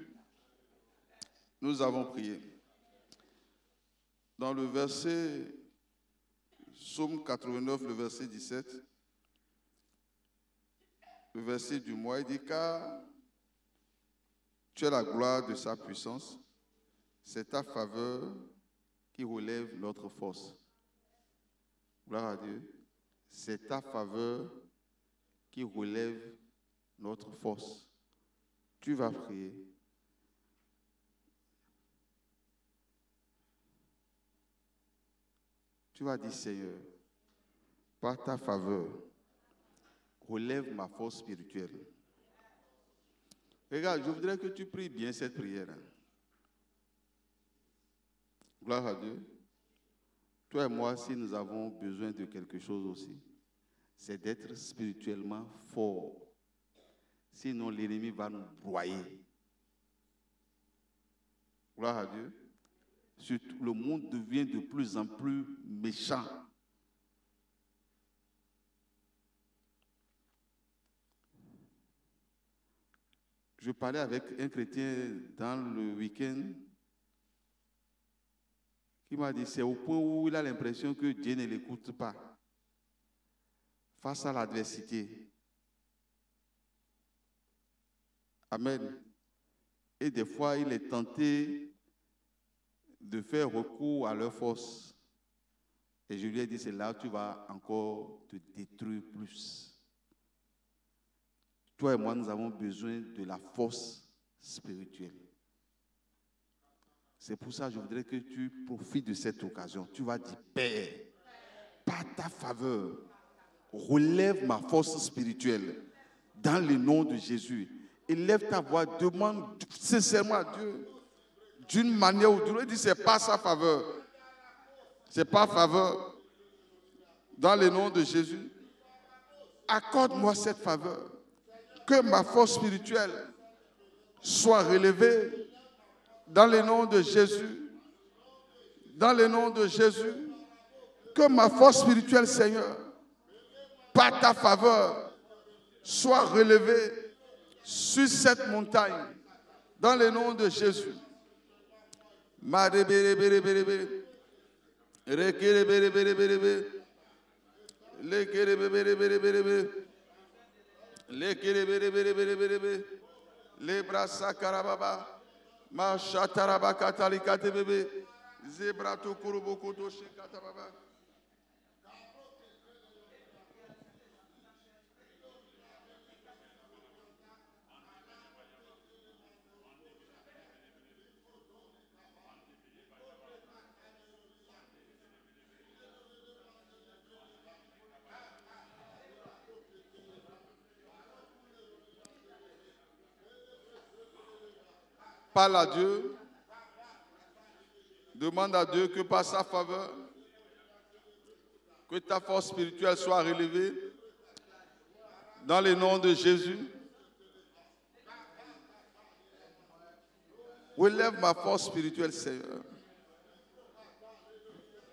nous avons prié. Dans le verset, Psaume 89, le verset 17, le verset du mois, il dit, car tu es la gloire de sa puissance, c'est ta faveur qui relève notre force. Gloire à Dieu. C'est ta faveur qui relève notre force. Tu vas prier. Tu vas dire, Seigneur, par ta faveur, relève ma force spirituelle. Regarde, je voudrais que tu pries bien cette prière. Gloire à Dieu. Toi et moi, si nous avons besoin de quelque chose aussi, c'est d'être spirituellement fort. Sinon, l'ennemi va nous broyer. Gloire à Dieu. Surtout, le monde devient de plus en plus méchant. Je parlais avec un chrétien dans le week-end qui m'a dit, c'est au point où il a l'impression que Dieu ne l'écoute pas face à l'adversité. Amen. Et des fois, il est tenté de faire recours à leur force. Et je lui ai dit, c'est là où tu vas encore te détruire plus. Toi et moi, nous avons besoin de la force spirituelle. C'est pour ça que je voudrais que tu profites de cette occasion. Tu vas dire, Père, par ta faveur, relève ma force spirituelle dans le nom de Jésus. Élève ta voix, demande sincèrement à Dieu, d'une manière ou d'une autre. Il dit, c'est pas sa faveur. C'est pas faveur. Dans le nom de Jésus, accorde-moi cette faveur. Que ma force spirituelle soit relevée dans le nom de Jésus. Dans le nom de Jésus. Que ma force spirituelle, Seigneur, par ta faveur, soit relevée sur cette montagne. Dans le nom de Jésus. Les brasa karababa, ma chataraba katalikate bébé, zebrato kurubokoto shikatababa. Parle à Dieu, demande à Dieu que par sa faveur, que ta force spirituelle soit relevée dans le nom de Jésus. Relève ma force spirituelle, Seigneur,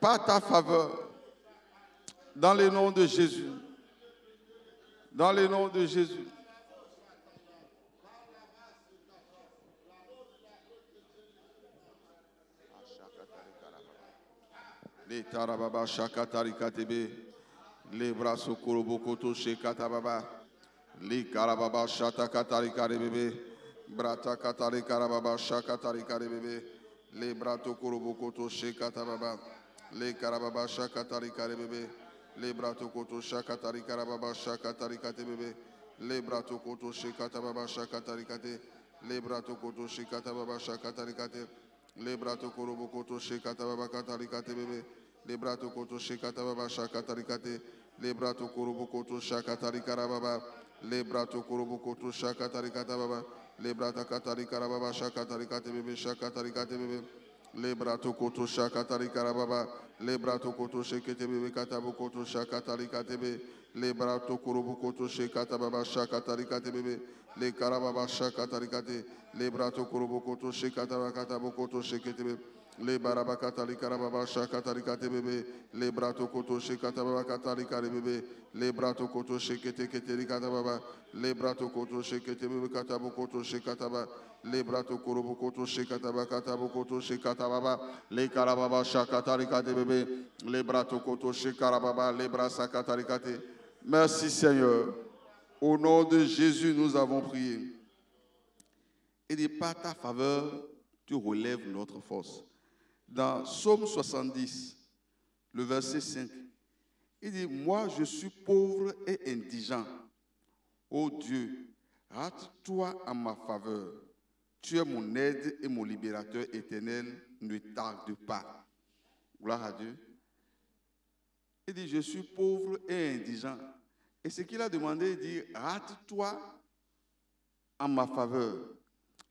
par ta faveur, dans le nom de Jésus. Dans le nom de Jésus. Les tarababa shakatarika tebe, les brasso korobokoto shekatababa, les karababa shatakatarika bébé, brata katari karababa shakatarika bébé, les brato korobokoto shekatababa, les karababa shakatarika bébé, les brato koto shakatari karababa shakatarika bébé, les brato koto shekatababa shakatarika te, les brato koto shekatababa shakatarika te. Les brato korobokoto shekatababa katarikate bébé. Les brato koto shekatababa shakatarikate. Les brato korobokoto shakatarikarababa. Les brato korobokoto shakatarikatababa. Les brata katarikarababa shakatarikate bébé shakatarikate bébé. Les brato koto shakatarikarababa. Les brato koto shekete bébé katabokoto shakatarikate bébé. Les brato korobokoto shekatababa shakatarikate bébé. Les karababa shakatarikate. Les brato korobokoto shekatabakata bokoto sheketebe. Les barabakata likarababa shakatarikate bébé. Les brato koto shekatabakata likare bébé. Les brato koto shekete keterikatababa. Les brato koto shekete bébé katabokoto shekataba. Les brato korobokoto shekatabakata bokoto shekatababa. Les karababa shakatarikate bébé. Les brato koto shekarababa. Les brasakatarikate. Merci Seigneur. Au nom de Jésus, nous avons prié. Et dit, par ta faveur, tu relèves notre force. Dans Psaume 70, le verset 5, il dit, moi je suis pauvre et indigent. Ô Dieu, hâte-toi à ma faveur. Tu es mon aide et mon libérateur éternel, ne tarde pas. Gloire à Dieu. Il dit, je suis pauvre et indigent. Et ce qu'il a demandé, il dit, rate-toi en ma faveur.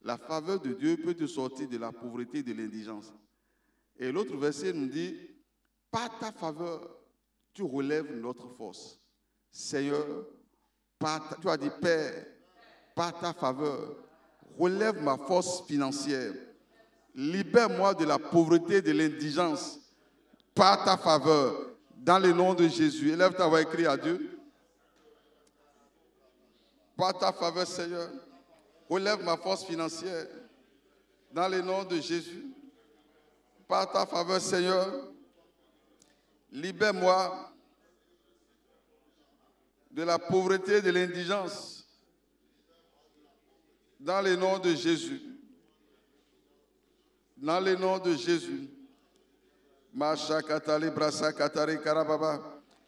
La faveur de Dieu peut te sortir de la pauvreté et de l'indigence. Et l'autre verset nous dit, par ta faveur, tu relèves notre force. Seigneur, tu as dit, Père, par ta faveur, relève ma force financière. Libère-moi de la pauvreté et de l'indigence par ta faveur, dans le nom de Jésus. Élève ta voix, écrit à Dieu. Par ta faveur, Seigneur, relève ma force financière dans le nom de Jésus. Par ta faveur, Seigneur, libère-moi de la pauvreté et de l'indigence dans le nom de Jésus. Dans le nom de Jésus. Masha katali brasa katari karababa.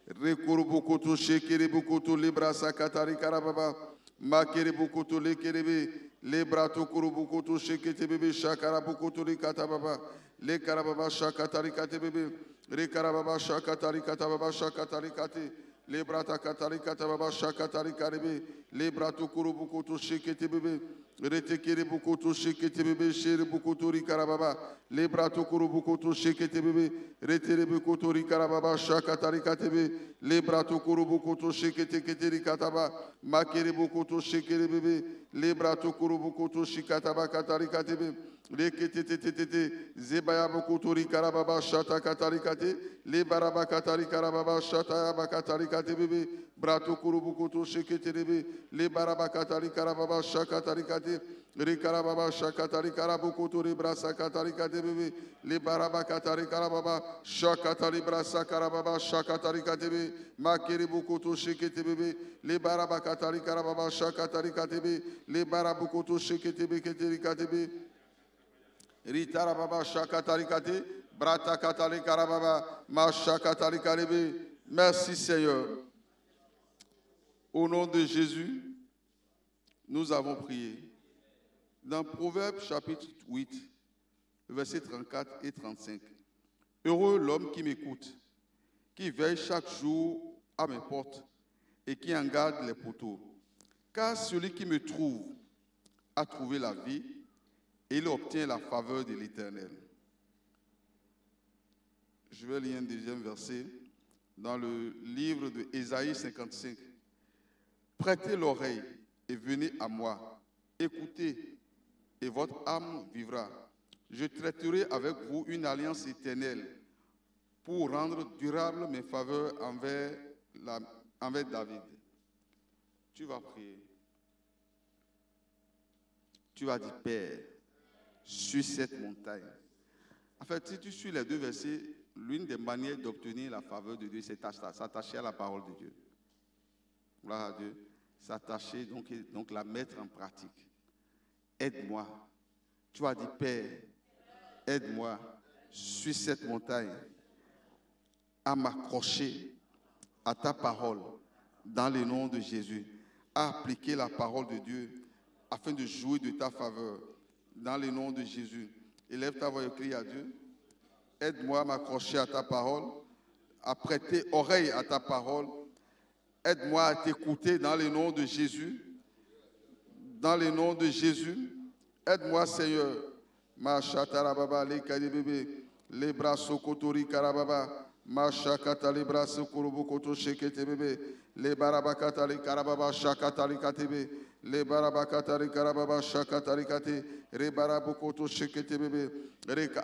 Rekurubukutu shekiribukutu librasa katari karababa. Makiribukutu lekiribi. Lebratu kurubukutu shekitibibi shakarabukutu likatababa. Le karababa shakatari katibibi. Rekarababa shakatari katababa shakatari kati. Lebrata katari katababa shakatari karibi. Lebratu kurubukutu shekitibibi. Retekiri bukutu shikiti bebe shiri bukutu rikarababa lebratu kuru bukutu shikiti bebe retiri bukutu rikarababa shakatari katibe lebratu kuru bukutu shikiti kitiri kataba makiri bukutu shikiri bebe lebratu kuru bukutu shikataba katari katibe lekiti zebaya bukutu rikarababa shata katari kati lebaraba katari karababa shata bakatari katibe bratu kuru bukutu shikiti bebe lebaraba katari karababa shakatari kati Rikarababa shakatari karabukutu ribrasa katari katibi libaraba katari karababa shakatari brasa karababa shakatari katibi makiri bukutu shikitibi libaraba katari karababa shakatari katibi libarabukutu shikitibi kitiri katibi ritarababa shakatari kati brata katari karababa mashakatari karibi. Merci Seigneur. Au nom de Jésus, nous avons prié. Dans Proverbes chapitre 8, versets 34 et 35. Heureux l'homme qui m'écoute, qui veille chaque jour à mes portes et qui en garde les poteaux. Car celui qui me trouve a trouvé la vie et il obtient la faveur de l'Éternel. Je vais lire un deuxième verset dans le livre de Ésaïe 55. Prêtez l'oreille et venez à moi. Écoutez et votre âme vivra. Je traiterai avec vous une alliance éternelle pour rendre durable mes faveurs envers David. Tu vas prier. Tu vas dire, Père, sur cette montagne. En fait, si tu suis les deux versets, l'une des manières d'obtenir la faveur de Dieu, c'est s'attacher à la parole de Dieu. Gloire à Dieu. S'attacher, donc la mettre en pratique. Aide-moi. Tu as dit, Père, aide-moi sur cette montagne à m'accrocher à ta parole dans le nom de Jésus, à appliquer la parole de Dieu afin de jouir de ta faveur dans le nom de Jésus. Élève ta voix et crie à Dieu. Aide-moi à m'accrocher à ta parole, à prêter oreille à ta parole. Aide-moi à t'écouter dans le nom de Jésus. Dans le nom de Jésus. Aide-moi, Seigneur. Machatarababa, les kadibébé, les bras sokotori karababa, machakata les bras sokurubukoto shekete bébé, les barabakata les karababa, shakatari katebe, les barabakata les karababa, shakatari kate, les barabukoto shekete bébé.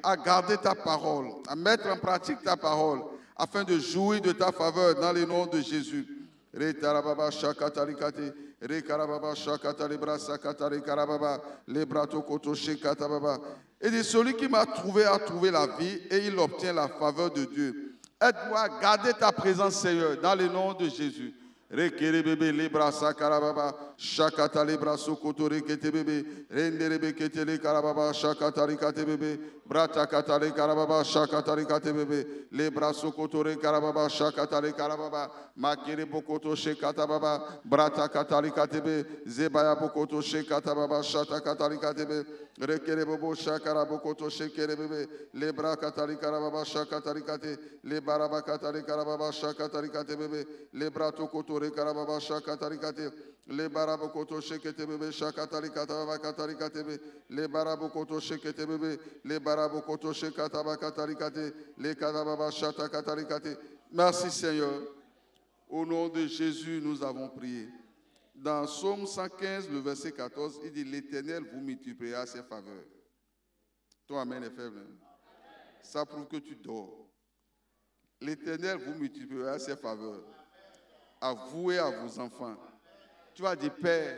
À garder ta parole, à mettre en pratique ta parole, afin de jouir de ta faveur dans le nom de Jésus. Retarababa, shakatari kate. Rekarababa shakatari brasa katari karababa lebrato koto shekatababa. Et dit celui qui m'a trouvé a trouvé la vie et il obtient la faveur de Dieu. Aide-moi à garder ta présence, Seigneur, dans le nom de Jésus. Rekere bébé lebrasa karababa shakata lebraso koto rekete bébé renderebe ketele karababa shakatari kate bébé brata katale karababa shakatari kate bébé lebraso koto re karababa shakatari karababa makere bokoto shekata baba brata katali kate bébé zebaya bokoto shekata baba shata katali kate bébé rekere bobo shakara bokoto shekere bébé lebra katali karababa shakatari kate le baraba katali karababa shakatari kate bébé lebrato koto Kotore Karababa Shakatarikate, Le Barabokoto Shekete Bebe Shakatarikata Katarikate, Le Barabokoto Shekete Bebe, Le Barabokoto Shekataba Katarikate, Le Kadababa Shata Katarikate. Merci Seigneur. Au nom de Jésus, nous avons prié. Dans Psaume 115, le verset 14, il dit l'Éternel vous multipliera ses faveurs. Ton amen est faible. Ça prouve que tu dors. L'Éternel vous multipliera ses faveurs. À vous et à vos enfants. Tu vas dire, Père,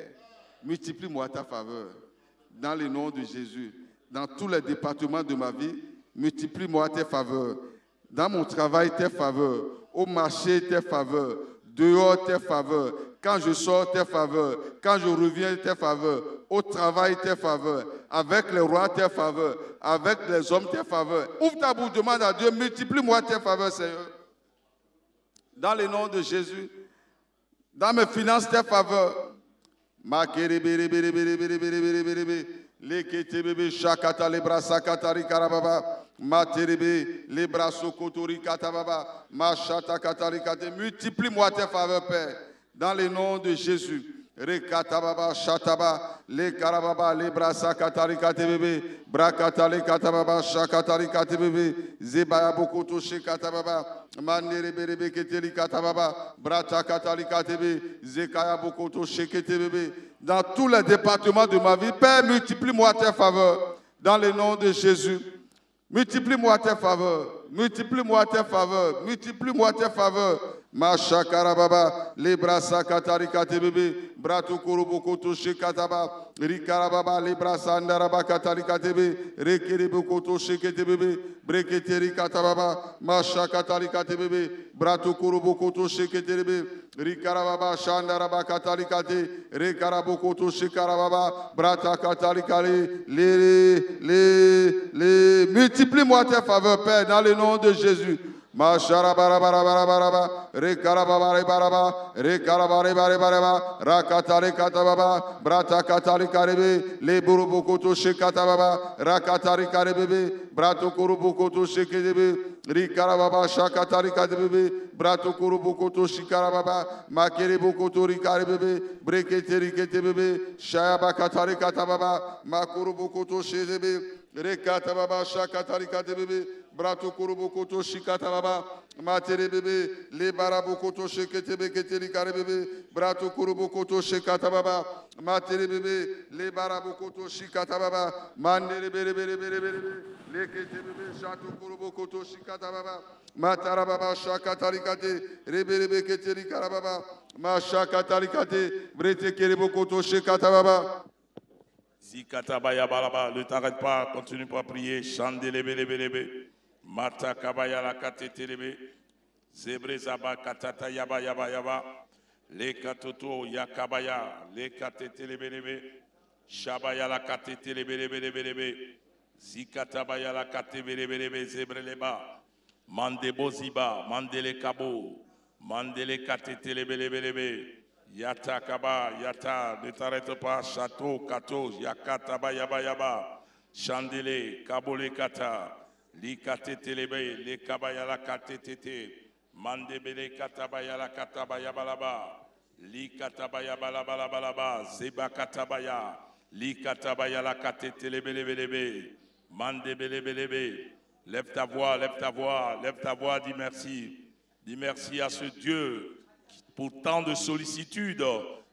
multiplie-moi ta faveur. Dans le nom de Jésus. Dans tous les départements de ma vie, multiplie-moi tes faveurs. Dans mon travail, tes faveurs. Au marché, tes faveurs. Dehors, tes faveurs. Quand je sors, tes faveurs. Quand je reviens, tes faveurs. Au travail, tes faveurs. Avec les rois, tes faveurs. Avec les hommes, tes faveurs. Ouvre ta bouche, demande à Dieu, multiplie-moi tes faveurs, Seigneur. Dans le nom de Jésus. Dans mes finances, tes faveurs. Multiplie-moi tes faveurs, Père, dans le nom de Jésus. Rekatababa Shataba, Le Karababa, Le Brasa Katarika Tebebe, Brakatale Katababa, Shakatarika Tebebe, Zebaya Bokoto Shekatababa, Manere Berebe Keteli Katababa, Brata Katarika Tebe, Zekaya Bokoto Sheketebebe. Dans tous les départements de ma vie, Père, multiplie-moi tes faveurs, dans le nom de Jésus. Multiplie-moi tes faveurs, multiplie-moi tes faveurs, multiplie-moi tes faveurs. Masha Karababa, Le Brasa Katarika Tebebe, Brato Korobokoto Shekataba, Rikarababa, Le Brasa Andaraba Katarika Tebe, Rekeribokoto Sheketebebe, Breketeri Katababa, Masha Katarika Tebebe, Brato Korobokoto Sheketebe, Rikarababa, Shandaraba Katarika Te, Rekarabokoto Shekarababa, Brata Katarika les multiplie-moi tes faveurs, Père, dans le nom de Jésus. Masharabarabarabarabaraba, Rekarababaraba, Rekarabarebareba, Rakatare Katababa, Brata Katari Karebe, Le Burubukoto Shekatababa, Rakatari Karebebe, Brato Kurubukoto Shekebe, Rikarababa Shakatari Kadebe, Brato Kurubukoto Shikarababa, Makerebukoto Rikarebebe, Breketeri Ketebebe, Shayaba Katari Katababa, Makurubukoto Shezebe, Rekatababa Shakatari Kadebe, Brato Kurubukoto Shikatababa, Matere Bebe, Le Barabukoto Sheketebe Keteri Karebebe, Brato Kurubukoto Shekatababa, Matere Bebe, Le Barabukoto Shikatababa, Mandere Bere Bere Bere Bere, Le Ketebe, Shato Kurubukoto Shikatababa, Matarababa Shakatarikate, Rebebe Keteri Karababa, Mashakatarikate, Brete Kerebukoto Shekatababa. Zikatabaya balaba, ne t'arrête pas, continue pas à prier. Chandelebelebelebe, Mata kabaya la katetelebe, Zebrezaba katata yaba yaba yaba, Le katoto yakabaya, Le katetelebelebe, Shabaya la katetelebelebelebe, Zikatabaya la katebelebelebe, Zebreleba, Mandebo ziba, Mandele kabo, Mandele katetelebelebelebe. Yata kaba, yata, ne t'arrête pas, château, kato, yakata yaba yaba, chandele, kabole kata, li kate telebe, le kabaya la kate tete, mandebele kataba yala kataba yabalaba, li kataba yabalabalaba, zeba katabaya, li kataba yala kate telebelebelebe, mandebelebelebe. Lève ta voix, lève ta voix, lève ta voix, dis merci. Dis merci à ce Dieu. Pour tant de sollicitude,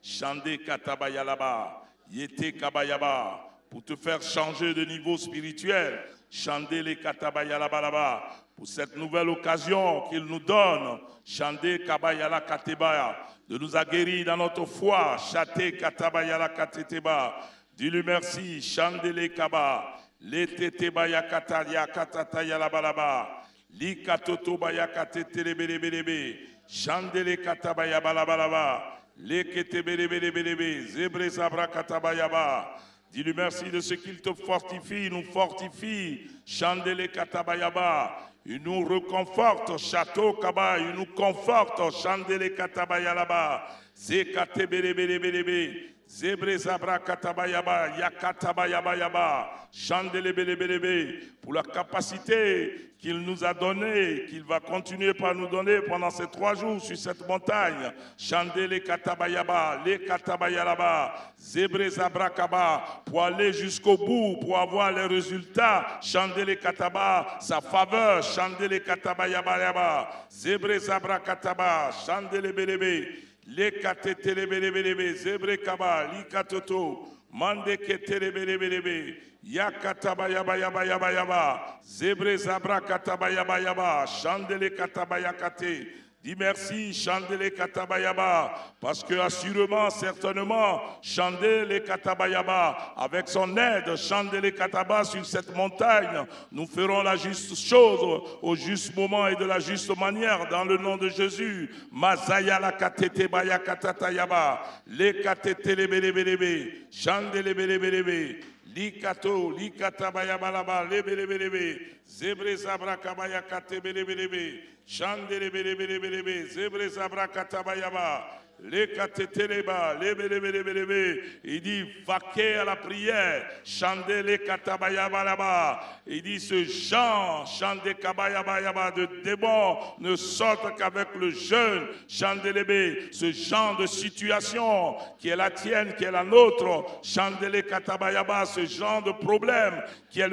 Chande Katabayalaba, Yete Kabayaba, pour te faire changer de niveau spirituel, Chande les Katabayalaba, pour cette nouvelle occasion qu'il nous donne, Chande Kabayala Katebaya, de nous aguerrir dans notre foi, Chate Katabayala Kateteba, dis-lui merci, Chande les Kaba, Letetebaya Kataria Katatayalabalaba, Li Katoto Baya Katetelebelebelebe, Chandele katabaya balabalaba, le ketebelebelebelebe, zebre zabra katabayaba. Dis-lui merci de ce qu'il te fortifie, nous fortifie. Chandele katabayaba, il nous reconforte, château kaba, il nous conforte. Chandele katabayalaba, ze katebelebelebelebe, Zebre Zabra Katabayaba, Yakatabayaba Yaba, Chandelebelebelebe, pour la capacité qu'il nous a donnée, qu'il va continuer par nous donner pendant ces 3 jours sur cette montagne. Chandele Katabayaba, les Katabayalaba, Zebre Zabra Kaba, pour aller jusqu'au bout, pour avoir les résultats. Chandele Kataba, sa faveur, Chandele Katabayaba Yaba, Zebre Zabra Kataba, Chandelebelebe. Les katetelebelebelebe, zebre kaba, likatoto, mande ketelebelebelebe, yakataba yaba yaba yaba yaba, zebre zabra kataba yaba yaba, chandele kataba yakate. Dis merci, Chandele Katabayaba, parce que assurément, certainement, Chandele Katabayaba, avec son aide, Chandele Kataba sur cette montagne, nous ferons la juste chose au juste moment et de la juste manière, dans le nom de Jésus. Mazaya la Katete Baya Katatayaba, les Katete Lebelebelebe, Chandele Belebelebe. Likato, likatabayabalaba, lebelebelebe, zebre zabra kabaya katebelebelebe, chandelebelebelebe, zebre zabra katabayaba, les kateteleba, lebelebelebe. Il dit vaquer à la prière, chandele katabayabalaba. Il dit ce genre, chande kabayabayaba de démons ne sortent qu'avec le jeûne, chandelebe, ce genre de situation qui est la tienne, qui est la nôtre, chandele katabayaba, ce genre de problème qui est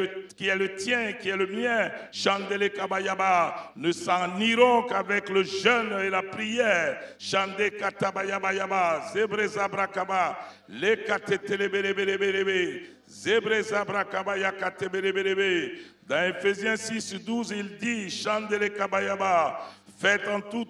le tien, qui est le mien, chandele kabayaba, ne s'en iront qu'avec le jeûne et la prière, chande katabayaba, zebre zabra kaba, les katetelebelebelebe, zebre zabra kabaya katebelebelebe. Dans Ephésiens 6:12, il dit, chandele kabayaba, faites en tout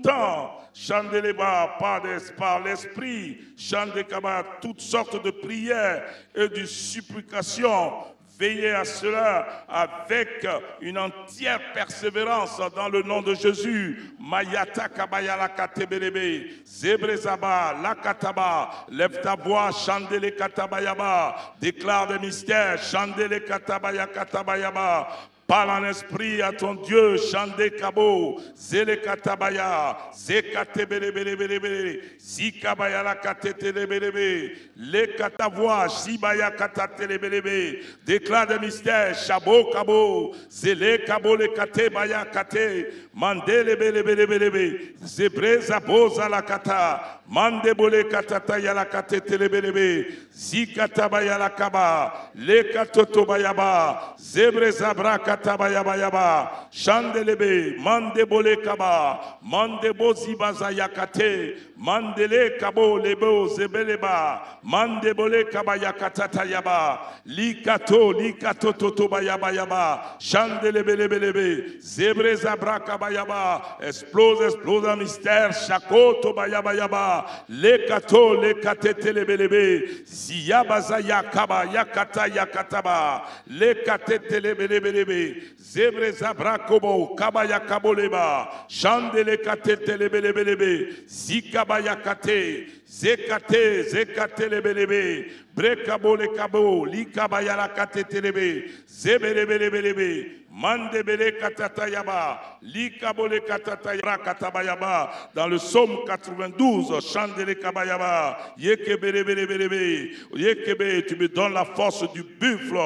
temps, chandeleba par l'esprit, chandekaba, toutes sortes de prières et de supplications. Veillez à cela avec une entière persévérance dans le nom de Jésus. Mayata kabaya la katebelebe, zebrezaba la kataba, lève ta voix, chandele katabayaba, déclare des mystères, chandele katabaya katabayaba. Parle en esprit à ton Dieu, Chande Kabo, Zele Katabaya, Zekatebelebelebele, Zikabaya la Katetelebelebe, Le Katavoa, Shibaya Katatelebelebe, déclare des mystères, Chabo Kabo, Zele Kabo le Katebaya Kate, Mandelebelebelebe, Zebreza Boza la Kata, Mandebole Katataya la Katetelebelebe, Zikatabaya la Kaba, Le Katotobayaba, Zebreza Braka. Katabayabayaba, Chandelebe, Mandebole Kaba, Mandebo Zibazayakate, Mandele Kabo Lebo Zebeleba, Mandebole Kabayakatatayaba, Likato, Likato Totobayabayaba, Chandelebelebelebe, Zebre Zabra Kabayaba, explose un mystère, Shako Tobayabayaba, Lekato, Lekatetelebelebe, Ziyabazaya Kaba, Yakata Yakataba, Lekatetelebelebelebe, Zebre Zabra Kobo, Kabaya Kaboleba, Chandele Katetelebelebelebe, Zikabaya Kate, Zekate, Zekate lebelebe, Brekabole Kabo, Likabaya la Katetelebe, Zebelebelebelebe, Mandebele Katatayaba, Likabole Katatayaba, Katabayaba, dans le psaume 92, Chandele Kabayaba, Yekebelebelebelebe, Yekebe, tu me donnes la force du buffle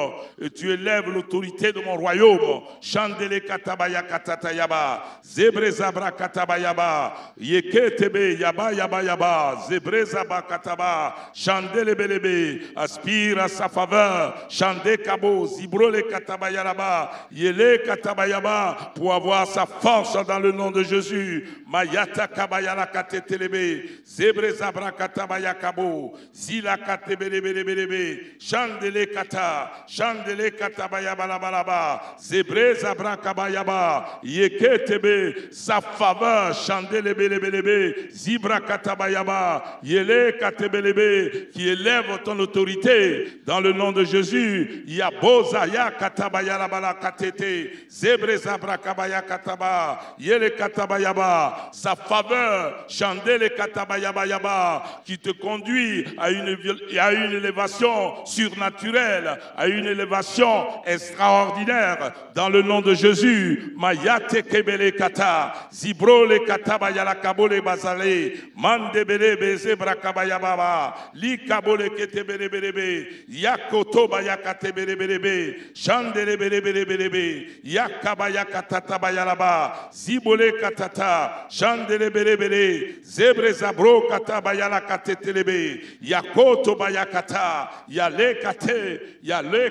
et tu élèves l'autorité de mon royaume, Chandele Katabaya Katatayaba, Zebre Zabra Katabayaba, Yeketebe, Yaba Yaba Yaba, Zebre Zabra Kataba, Chandele Belebe, aspire à sa faveur, Chande Kabo, Zibrole Katabayaba, Yele Katabayaba, pour avoir sa force dans le nom de Jésus. Mayata Kabayala Katetelebe, Zebre Zabra Katabaya Kabo, Zila Katebelebelebelebe, Chandele Kata, Chandele Katabayabalabalaba, Zebre Zabra Kabayaba, Yeketebe, sa faveur, Chandele Belebelebe, Zibra Katabayaba, Yele Katebelebe, qui élève ton autorité dans le nom de Jésus. Yaboza Ya Katabayalabala Katete. kete, zebre zabra kabaya kataba, yele katabayaba, sa faveur, chandele katabayaba, qui te conduit à une élévation surnaturelle, à une élévation extraordinaire, dans le nom de Jésus. Mayate kebele kata, zibro le katabayala kabole bazale, mande bele zebra kabayaba, li kabole kete bele bele, yakoto bayakate bele bele, chandele bele bele, yakabaya katata bayalaba, zibole katata, chandele bele, zebre zabro katabayala katetelebe, yakoto bayakata, yale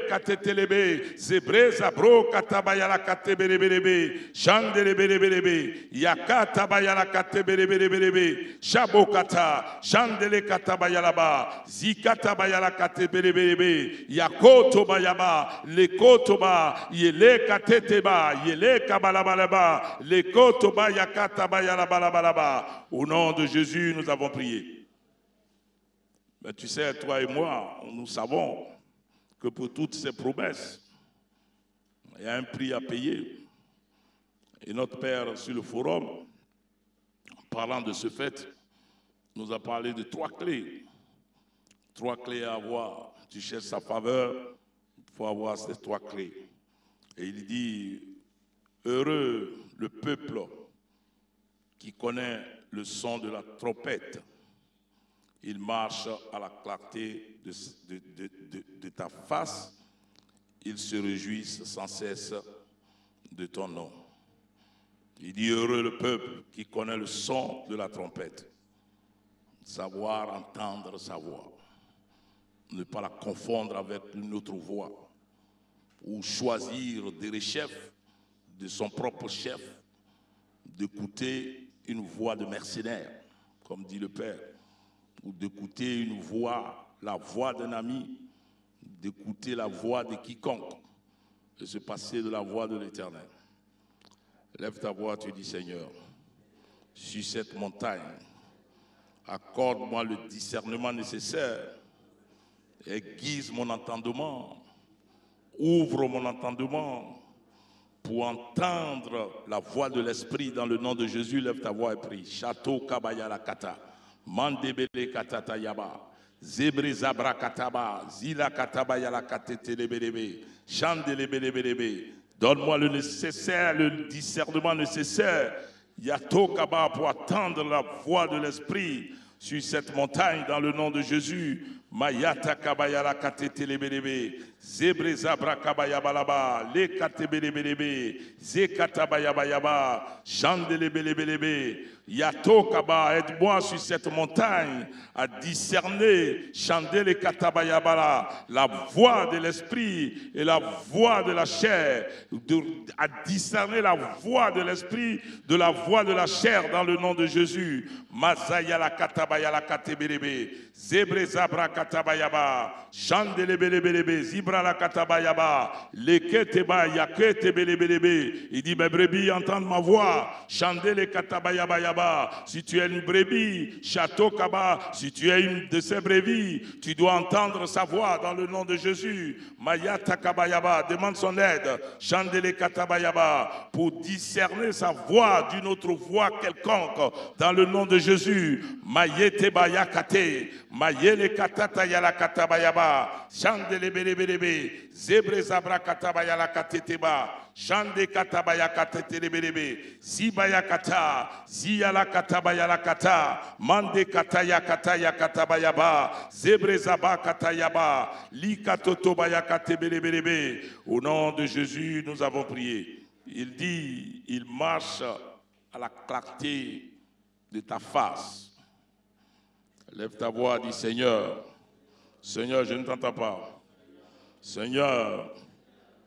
kate telebe, zebre zabro katabayala kate bele, chandele bele, yakata bayala kate bele, shabokata, chandele katabayalaba, zikata bayala kate bele, yakoto bayaba, lekoto ba, yele kateteba, yele kabalabalaba, lekoto ba yakata bayalabalaba. Au nom de Jésus, nous avons prié. Mais tu sais, toi et moi, nous savons que pour toutes ces promesses, il y a un prix à payer. Et notre Père, sur le forum, en parlant de ce fait, nous a parlé de 3 clés. 3 clés à avoir. Tu cherches sa faveur, il faut avoir ces 3 clés. Et il dit, heureux le peuple qui connaît le son de la trompette. Il marche à la clarté de ta face. Ils se réjouissent sans cesse de ton nom. Il dit, heureux le peuple qui connaît le son de la trompette. Savoir entendre sa voix. Ne pas la confondre avec une autre voix. Ou choisir des chefs de son propre chef, d'écouter une voix de mercenaire, comme dit le Père, ou d'écouter une voix, la voix d'un ami, d'écouter la voix de quiconque, et se passer de la voix de l'Éternel. Lève ta voix, tu dis, Seigneur, sur cette montagne, accorde-moi le discernement nécessaire, aiguise mon entendement, ouvre mon entendement pour entendre la voix de l'Esprit dans le nom de Jésus. Lève ta voix et prie. Château Kabaya la Kata, Mandebele Katata Yaba, Zebre Zabra Kataba, Zila Katabaya la Katetelebelebe, Chandelebelebelebe. Donne-moi le nécessaire, le discernement nécessaire, Yato Kaba, pour attendre la voix de l'Esprit sur cette montagne dans le nom de Jésus. Mayata kabayala katetelebelebe, zebre zabra kabayabalaba, le katebelebelebe, zekatabayabayaba, chandelebelebelebe, yato kaba, aide-moi sur cette montagne à discerner, chandele katabayabala, la voix de l'esprit et la voix de la chair, à discerner la voix de l'esprit de la voix de la chair dans le nom de Jésus. Mazayala katabayala katebelebe, zebre zabra katabayaba, chandelebelebelebe, zibra la katabayaba, leketeba yaketebelebelebe. Il dit, mes brebis entendent ma voix, chandele katabayabayaba. Si tu es une brebis, château kaba, si tu es une de ces brebis, tu dois entendre sa voix dans le nom de Jésus. Mayata kabayaba, demande son aide, chandele katabayaba, pour discerner sa voix d'une autre voix quelconque dans le nom de Jésus. Mayeteba yakate, mayele katata yala katabayaba, chandele belebelebe, zebre zabra katabayala kateteba, chande katabaya katetelebelebe, zibaya kata, ziyala katabayala kata, mande kataya kataya katabayaba, zebre zaba katayaba, likatotobaya katebelebelebe. Au nom de Jésus, nous avons prié. Il dit, il marche à la clarté de ta face. Lève ta voix, dis Seigneur, Seigneur, je ne t'entends pas. Seigneur,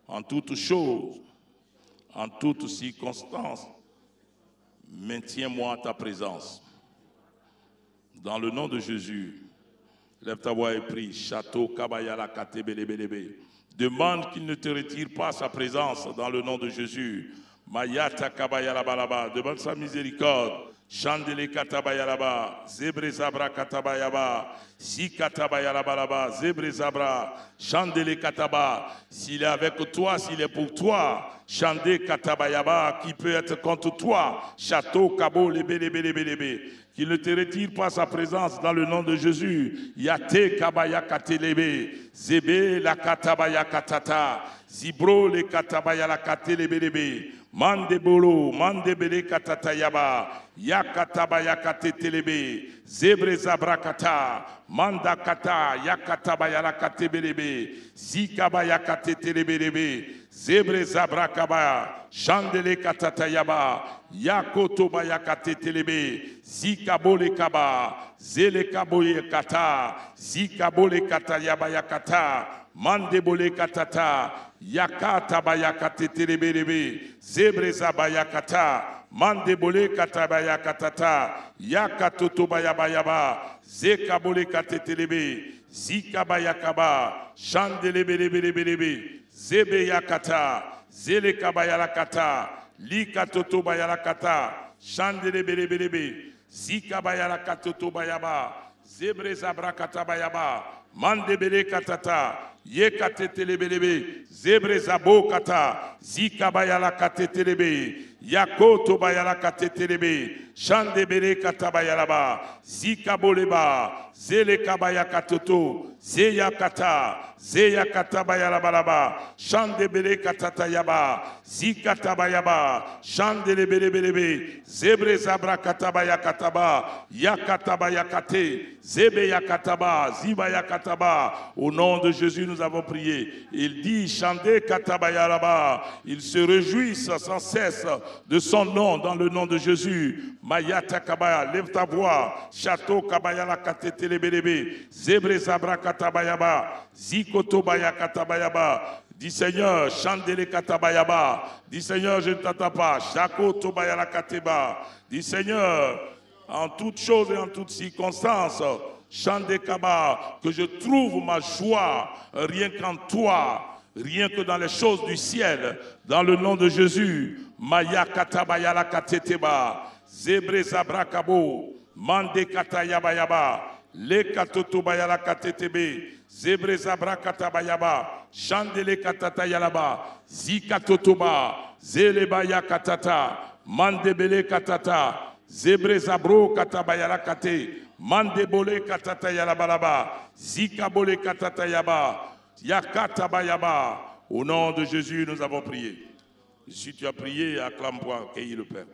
en toutes choses, en toutes circonstances, maintiens-moi ta présence. Dans le nom de Jésus, lève ta voix et prie. Château Kabayala Katebelebelebe. Demande qu'il ne te retire pas sa présence dans le nom de Jésus. Mayata Kabayala Balaba. Demande sa miséricorde. Chandele katabayalaba, zebre zabra katabayaba, si katabayalabalaba, zebre zabra, chandele kataba. S'il est avec toi, s'il est pour toi, Chandé Katabayaba, qui peut être contre toi, Château Kabo, Lébé. Qu'il ne te retire pas sa présence dans le nom de Jésus. Yate Kabaya Katelebe, Zebe la Katabaya Katata, Zibro le Katabaya la Katelebe, Mandebolo, Mandebele Katatayaba, Yakatabaya Katelebe, Zebre Zabrakata, Mandakata, Yakatabaya la Katebelebe, Zikabaya Katelebe, Zebre Zabrakaba, Chandele Katatayaba, Yakotobaya Katelebe, Zikabole Kaba, Zele Kaboye Kata, Zikabole Katayabaya Kata, Mandebole Katata, Yakata Bayakate Telebelebe, Zebre Zabayakata, Mandebole Katabaya Katata, Yakatoto Bayabayaba, Zekabole Katetelebe, Zikabayakaba, Chandelebelebelebe, Zebe Yakata, Zele Kabayalakata, Likatoto Bayalakata, Chandelebelebelebe, Zikabayalakatoto Bayaba, Zebre Zabrakata Bayaba, Mandebele Katata, Yekatetelebelebe, Zebre Zabo Kata, Zikabayala Katetelebe, Yakoto Bayala Katetelebe, Chandebele Katabayalaba, Zikaboleba, Zele Kabaya Katoto, Zeya Kata, Zeya Katabayalabalaba, Chandebele Katatayaba, Zikatabayaba, Chandelebelebelebe, Zebre Zabra Katabaya Kataba, Yakatabaya Kate, Zebe Yakataba, Ziba Yakataba, au nom de Jésus nous avons prié. Il dit, Chandé Katabayalaba, ils se réjouissent sans cesse de son nom, dans le nom de Jésus. Mayata Kabaya, lève ta voix, Château Kabayala Katetelebelebe, Zebre Zabra Katabayaba, Zikoto Baya Katabayaba. Dis Seigneur, Chandele Katabayaba. Dis Seigneur, je ne t'attends pas. Chako Tobayala Kateba. Dis Seigneur, en toutes choses et en toutes circonstances, Chandekaba, que je trouve ma joie rien qu'en toi, rien que dans les choses du ciel, dans le nom de Jésus. Maya Katabayala Kateteba, Zebre Zabrakabo, Mande Katayabayaba, Le Katotobayala Katetebe, Zebre Zabrakatabayaba, Chandele Katatayalaba, Zikatotoba, Zelebaya Katata, Mandebele Katata, Zebre Zabro Katabayala Kate, Mandebole Katatayalabalaba, Zikabole Katatayaba, Yakatabayaba. Au nom de Jésus, nous avons prié. Si tu as prié, acclame pour accueillir le Père.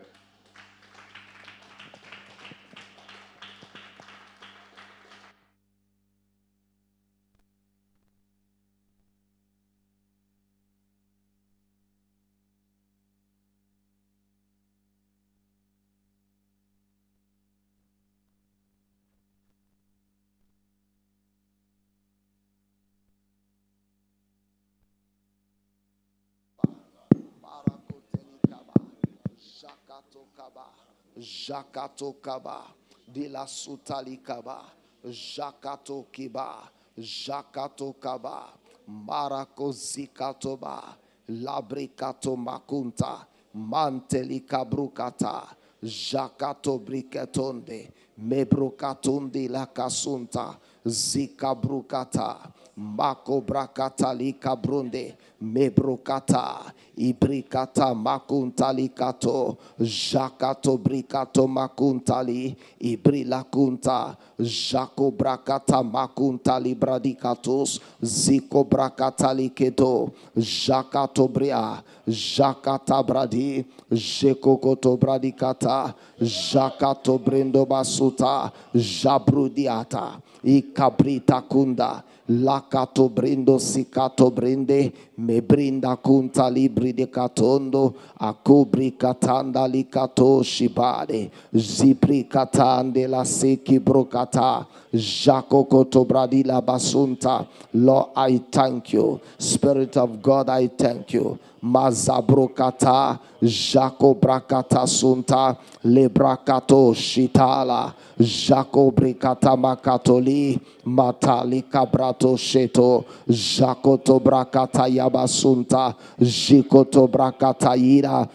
Jakato Kaba, de la Sutali Kaba, Jakato Kiba, Jakato Kaba, Marako Zikatoba, Labrikato Makunta, Manteli Kabrukata, Jakato Briketonde, Mebrukatundi la Kasunta, Zikabrukata, Mako Brakatali Kabrunde, Mebrukata, Ibrikata Makuntali Kato, Jakato Brikato Makuntali, Ibrila Kunta, Jako Brakata Makuntali Bradikatus, Ziko Brakatali Keto, Jakato Bria, Jakata Bradi, Jekokoto Bradikata, Jakato Brendo Basuta, Jabrudiata, Ikabrita Kunda, Lakato brindo sikato brinde, me brinda kunta libri de katondo, akubri katanda likato shibade, zipri katande la seki brokata, jako koto bradila basunta. Lord, I thank you. Spirit of God, I thank you. Mazabrokata, Jako Brakata Sunta, Lebrakato Shitala, Jako Brikata Makatoli, Matali Kabrato Sheto, Jakoto Brakata Yabasunta, Jikoto Brakata Ira,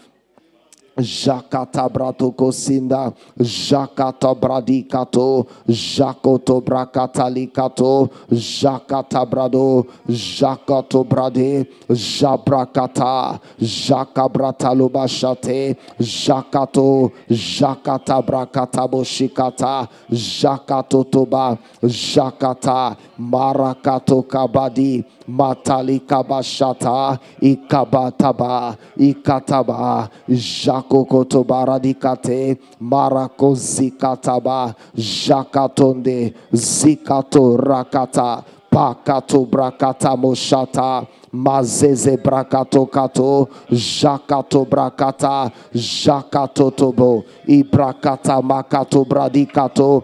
Jakata brato kosinda, Jakata bradikato, Jakoto brakatalikato, Jakata brado, Jakato brade, Jabrakata, Jakabrata lobashate, Jakato, Jakata brakata boshikata, Jakato toba, Jakata, Marakato kabadi, Matali kabashata, Ikabataba, Ikataba, Jakokoto baradikate, Marako zikataba, Jakatonde, Zikato rakata, Pakato brakata moshata, Mazeze brakato kato, Jakato brakata, Jakato tobo, Ibrakata makato bradikato,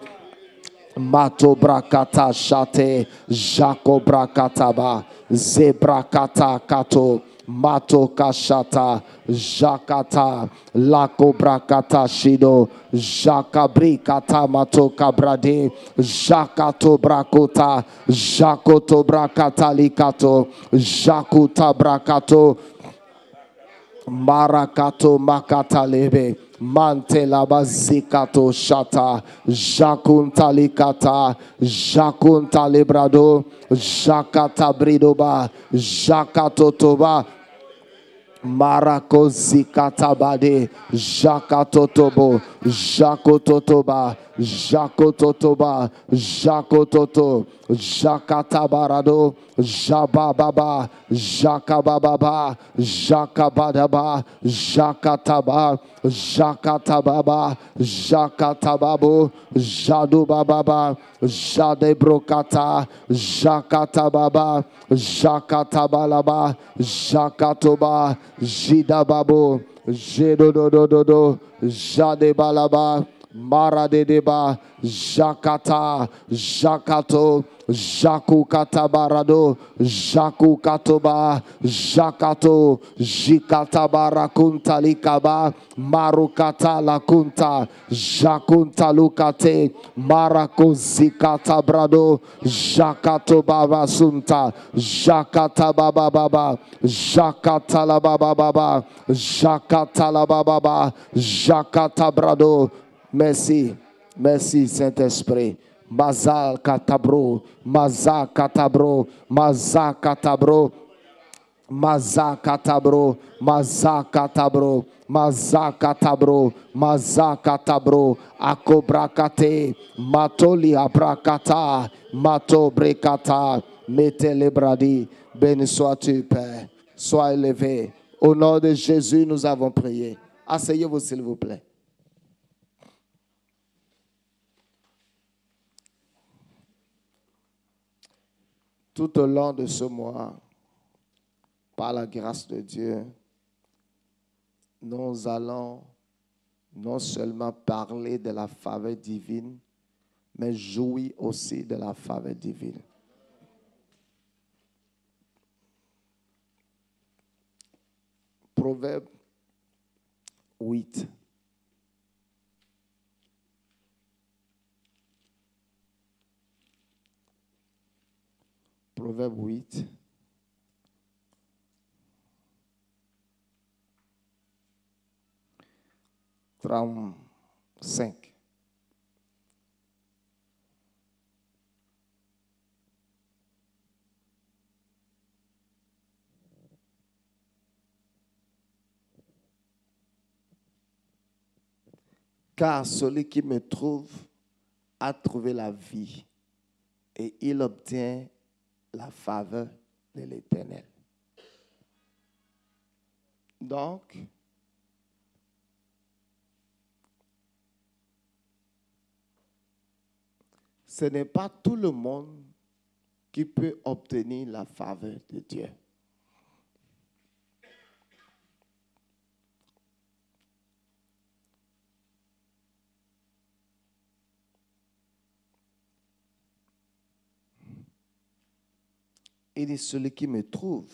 Mato brakata shate, Jako brakataba, Zebrakata kato, Mato kashata, Jakata, Lako brakata shido, Jakabri kata mato kabrade, Jakato brakota, Jakoto brakata likato, Jakuta brakato, Marakato makatalebe, Mantela bazikato shata, Jakuntalikata, Jakuntalibrado, Jakata bridoba, Jakatotoba, Marakozikatabade, Jakatotobo, Jakototoba, Jakototoba, Jakototo, Jakatabarado, Jabababa, Jakabababa, Jakabadaba, Jakataba, Jakatababa, Jakatababo, Jadubababa, Jadebrokata, Jakatababa, Jakatabalaba, Jakatoba, Jidababo, Jedodododo, Jadebalaba, Maradedeba, Jakata, Jakato, Jakukatabarado, Jakukatoba, Jakato, Jikatabarakunta likaba, Marukata lakunta, Jakunta lukate, Marakozikata brado, Jakato baba sunta, Jakata baba baba, Jakata la baba baba, Jakata la baba baba, Jakata brado. Merci, merci Saint-Esprit. Mazal katabro, maza katabro, maza katabro, maza katabro, maza katabro, maza katabro, maza katabro, akobrakate, matoli abrakata, mato brekata, mettez bradi. Béni sois-tu, Père. Sois élevé. Au nom de Jésus, nous avons prié. Asseyez-vous, s'il vous plaît. Tout au long de ce mois, par la grâce de Dieu, nous allons non seulement parler de la faveur divine, mais jouir aussi de la faveur divine. Proverbe 8. Proverbe 8. Cinq. Car celui qui me trouve a trouvé la vie et il obtient la faveur de l'Éternel. Donc, ce n'est pas tout le monde qui peut obtenir la faveur de Dieu. Il dit celui qui me trouve.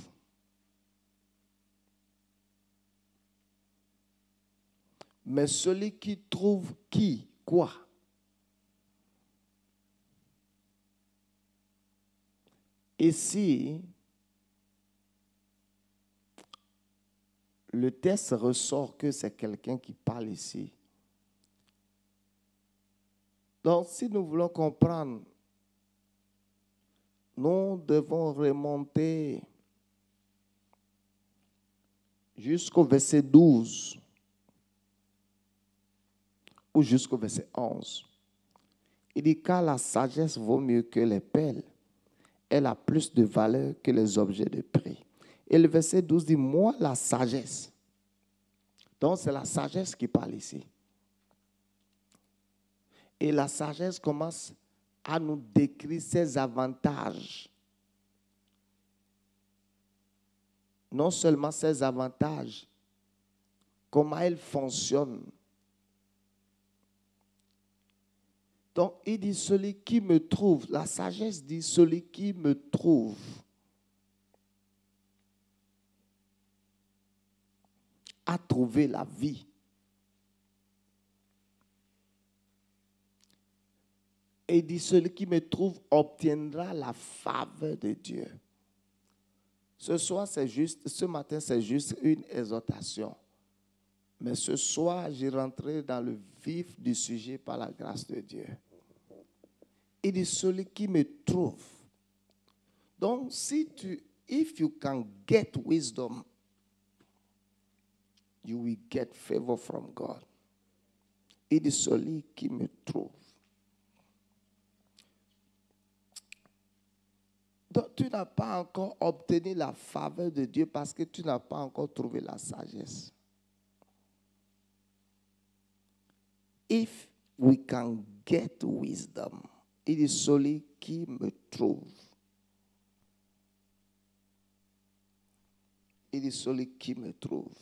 Mais celui qui trouve qui? Quoi? Ici, le texte ressort que c'est quelqu'un qui parle ici. Donc, si nous voulons comprendre, nous devons remonter jusqu'au verset 12 ou jusqu'au verset 11. Il dit, car la sagesse vaut mieux que les perles. Elle a plus de valeur que les objets de prix. Et le verset 12 dit, moi, la sagesse. Donc, c'est la sagesse qui parle ici. Et la sagesse commence à nous décrire ses avantages. Non seulement ses avantages, comment elle fonctionne. Donc, il dit, celui qui me trouve, la sagesse dit, celui qui me trouve. A trouvé la vie. Et il dit, celui qui me trouve obtiendra la faveur de Dieu. Ce soir, c'est juste, ce matin, c'est juste une exhortation. Mais ce soir, j'ai rentré dans le vif du sujet par la grâce de Dieu. Il dit, celui qui me trouve. Donc, if you can get wisdom, you will get favor from God. Il dit, celui qui me trouve. Donc, tu n'as pas encore obtenu la faveur de Dieu parce que tu n'as pas encore trouvé la sagesse. If we can get wisdom, il est celui qui me trouve. Il est celui qui me trouve.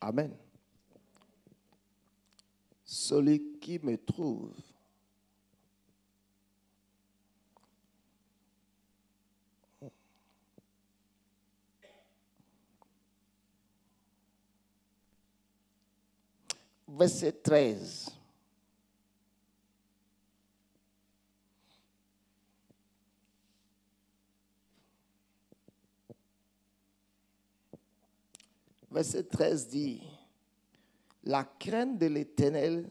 Amen. Celui qui me trouve. Verset 13. Verset 13 dit, la crainte de l'Éternel,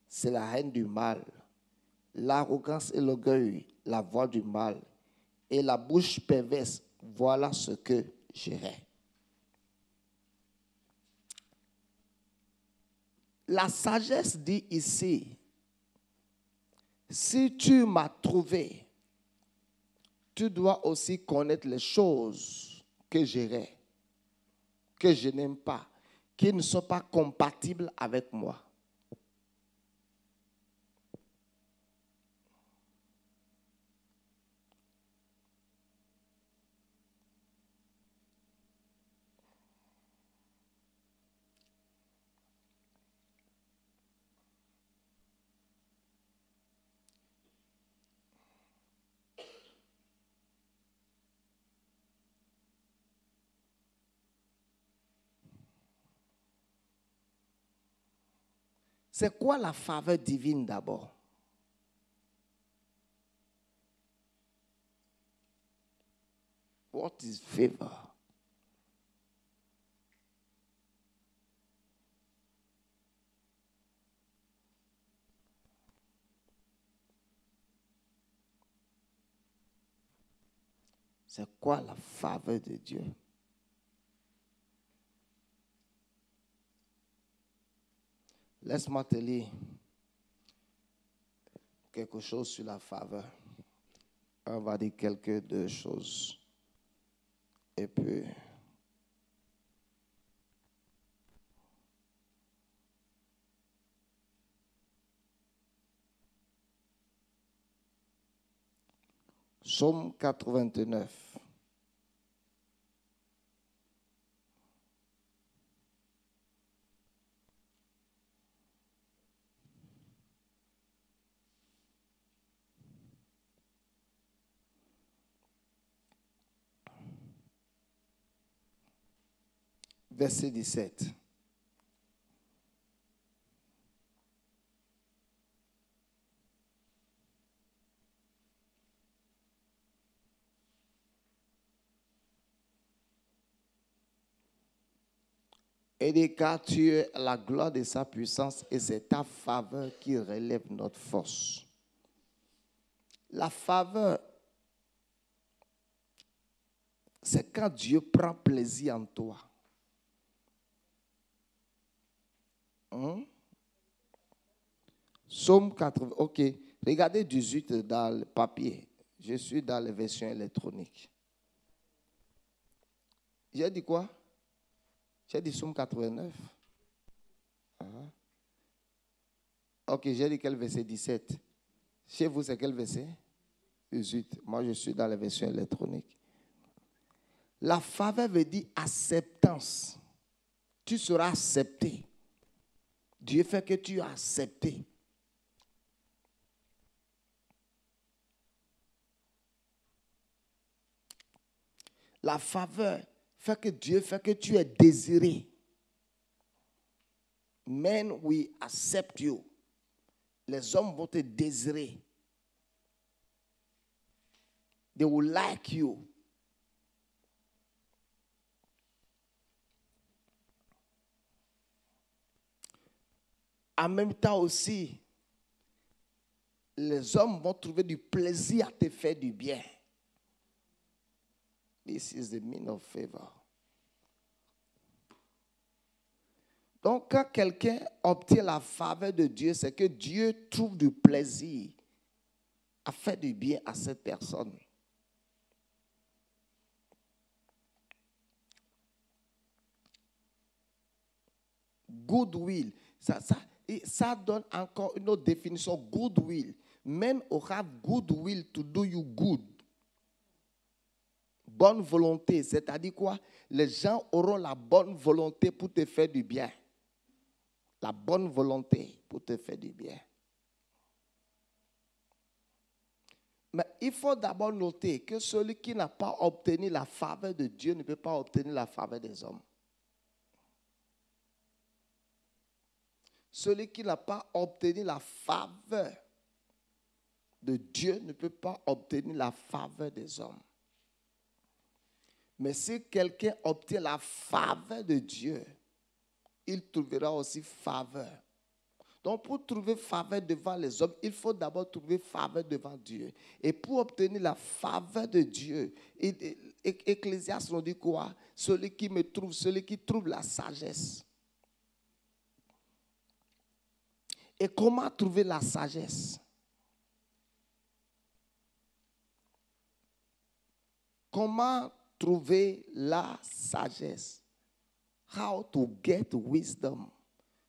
c'est la haine du mal. L'arrogance et l'orgueil, la voix du mal. Et la bouche perverse, voilà ce que j'irai. La sagesse dit ici, si tu m'as trouvé, tu dois aussi connaître les choses que j'irai, que je n'aime pas, qui ne sont pas compatibles avec moi. C'est quoi la faveur divine d'abord? What is favor? C'est quoi la faveur de Dieu? Laisse-moi te lire quelque chose sur la faveur. On va dire deux choses. Et puis, Psaume 89. Verset 17. Et dit, car tu es la gloire de sa puissance et c'est ta faveur qui relève notre force. La faveur, c'est quand Dieu prend plaisir en toi. Psaume 80, ok. Regardez 18 dans le papier. Je suis dans les versions électroniques. J'ai dit quoi? J'ai dit Psaume 89. Ok, j'ai dit quel verset? 17. Chez vous, c'est quel verset? 18. Moi, je suis dans les versions électroniques. La faveur veut dire acceptance. Tu seras accepté. Dieu fait que tu es accepté. La faveur fait que Dieu fait que tu es désiré. Men will accept you. Les hommes vont te désirer. They will like you. En même temps aussi, les hommes vont trouver du plaisir à te faire du bien. This is the meaning of favor. Donc, quand quelqu'un obtient la faveur de Dieu, c'est que Dieu trouve du plaisir à faire du bien à cette personne. Goodwill, ça donne encore une autre définition. Goodwill. Men who have goodwill to do you good. Bonne volonté, c'est-à-dire quoi? Les gens auront la bonne volonté pour te faire du bien. La bonne volonté pour te faire du bien. Mais il faut d'abord noter que celui qui n'a pas obtenu la faveur de Dieu ne peut pas obtenir la faveur des hommes. Celui qui n'a pas obtenu la faveur de Dieu ne peut pas obtenir la faveur des hommes. Mais si quelqu'un obtient la faveur de Dieu, il trouvera aussi faveur. Donc pour trouver faveur devant les hommes, il faut d'abord trouver faveur devant Dieu. Et pour obtenir la faveur de Dieu, Ecclésiaste nous dit quoi? Celui qui me trouve, celui qui trouve la sagesse. Et comment trouver la sagesse? Comment trouver la sagesse? How to get wisdom.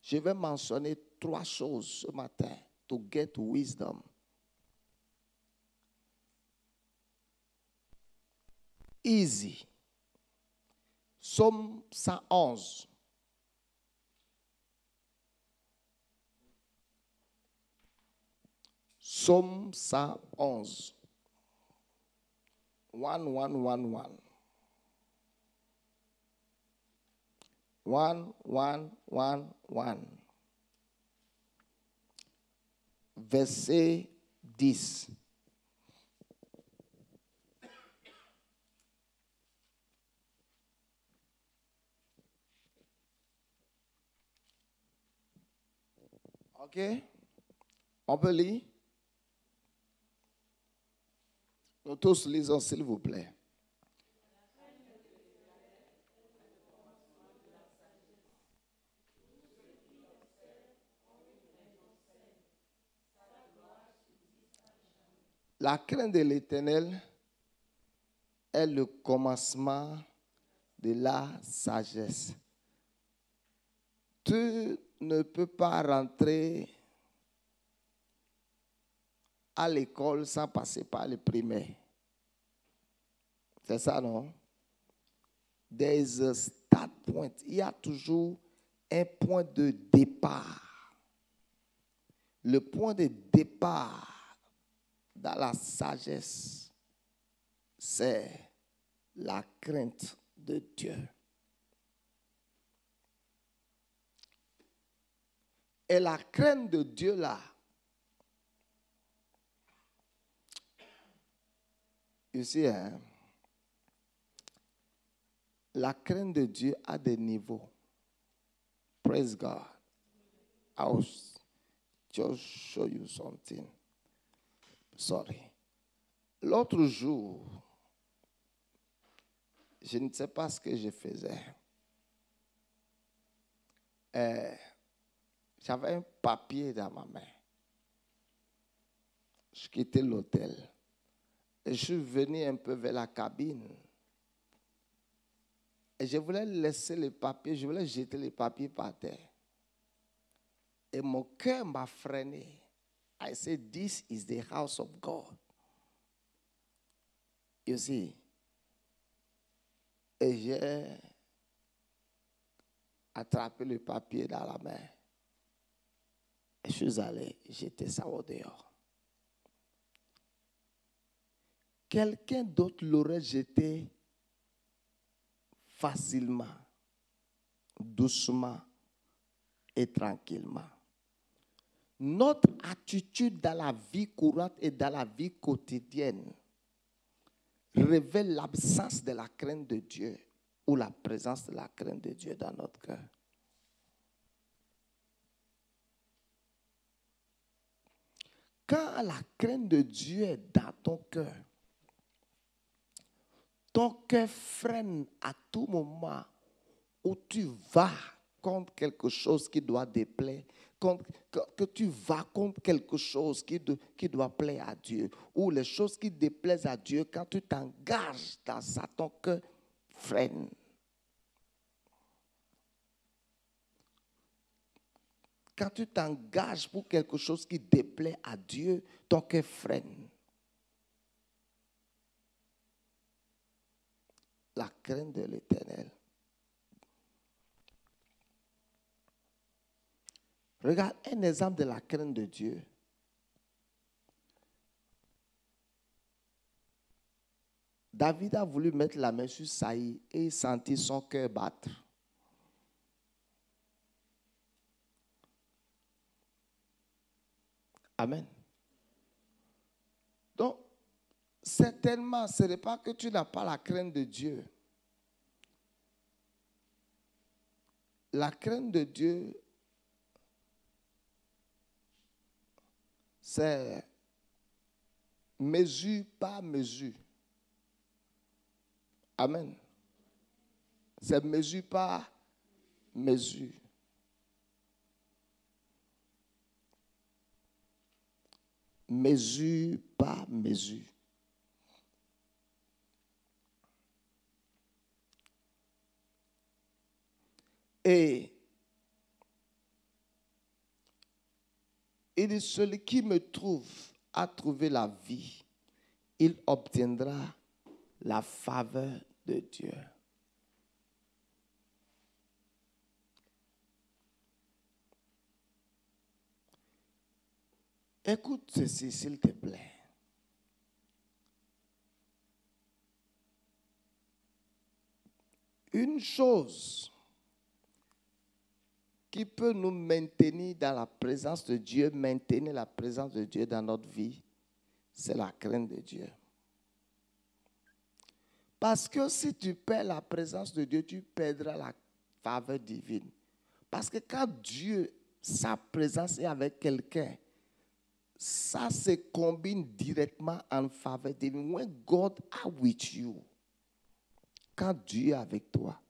Je vais mentionner 3 choses ce matin. To get wisdom. Easy. Psaume 111. Psaume 111. 1111. 1111. Verset 10. OK? On peut lire? Nous tous lisons, s'il vous plaît. La crainte de l'Éternel est le commencement de la sagesse. Tu ne peux pas rentrer à l'école sans passer par le primaire. C'est ça, non? There is a start point. Il y a toujours un point de départ. Le point de départ dans la sagesse, c'est la crainte de Dieu. Et la crainte de Dieu là, ici, hein, la crainte de Dieu a des niveaux. Praise God. I'll just show you something. Sorry. L'autre jour, je ne sais pas ce que je faisais. J'avais un papier dans ma main. Je quittais l'hôtel. Et je suis venu un peu vers la cabine. Et je voulais laisser les papiers, je voulais jeter les papiers par terre. Et mon cœur m'a freiné. I said, this is the house of God. You see. Et j'ai attrapé le papier dans la main. Et je suis allé jeter ça au dehors. Quelqu'un d'autre l'aurait jeté facilement, doucement et tranquillement. Notre attitude dans la vie courante et dans la vie quotidienne révèle l'absence de la crainte de Dieu ou la présence de la crainte de Dieu dans notre cœur. Quand la crainte de Dieu est dans ton cœur freine à tout moment où tu vas contre quelque chose qui doit déplaire, que tu vas contre quelque chose qui doit plaire à Dieu, ou les choses qui déplaisent à Dieu, quand tu t'engages dans ça, ton cœur freine. Quand tu t'engages pour quelque chose qui déplaît à Dieu, ton cœur freine. La crainte de l'Éternel. Regarde un exemple de la crainte de Dieu. David a voulu mettre la main sur Saïd et il sentit son cœur battre. Amen. Donc, certainement, ce n'est pas que tu n'as pas la crainte de Dieu. La crainte de Dieu, c'est mesure par mesure. Amen. C'est mesure par mesure. Mesure par mesure. Et il dit, celui qui me trouve a trouvé la vie, il obtiendra la faveur de Dieu. Écoute ceci, s'il te plaît. Une chose qui peut nous maintenir dans la présence de Dieu, maintenir la présence de Dieu dans notre vie, c'est la crainte de Dieu. Parce que si tu perds la présence de Dieu, tu perdras la faveur divine. Parce que quand Dieu, sa présence est avec quelqu'un, ça se combine directement en faveur divine. When God are with you, quand Dieu est avec toi,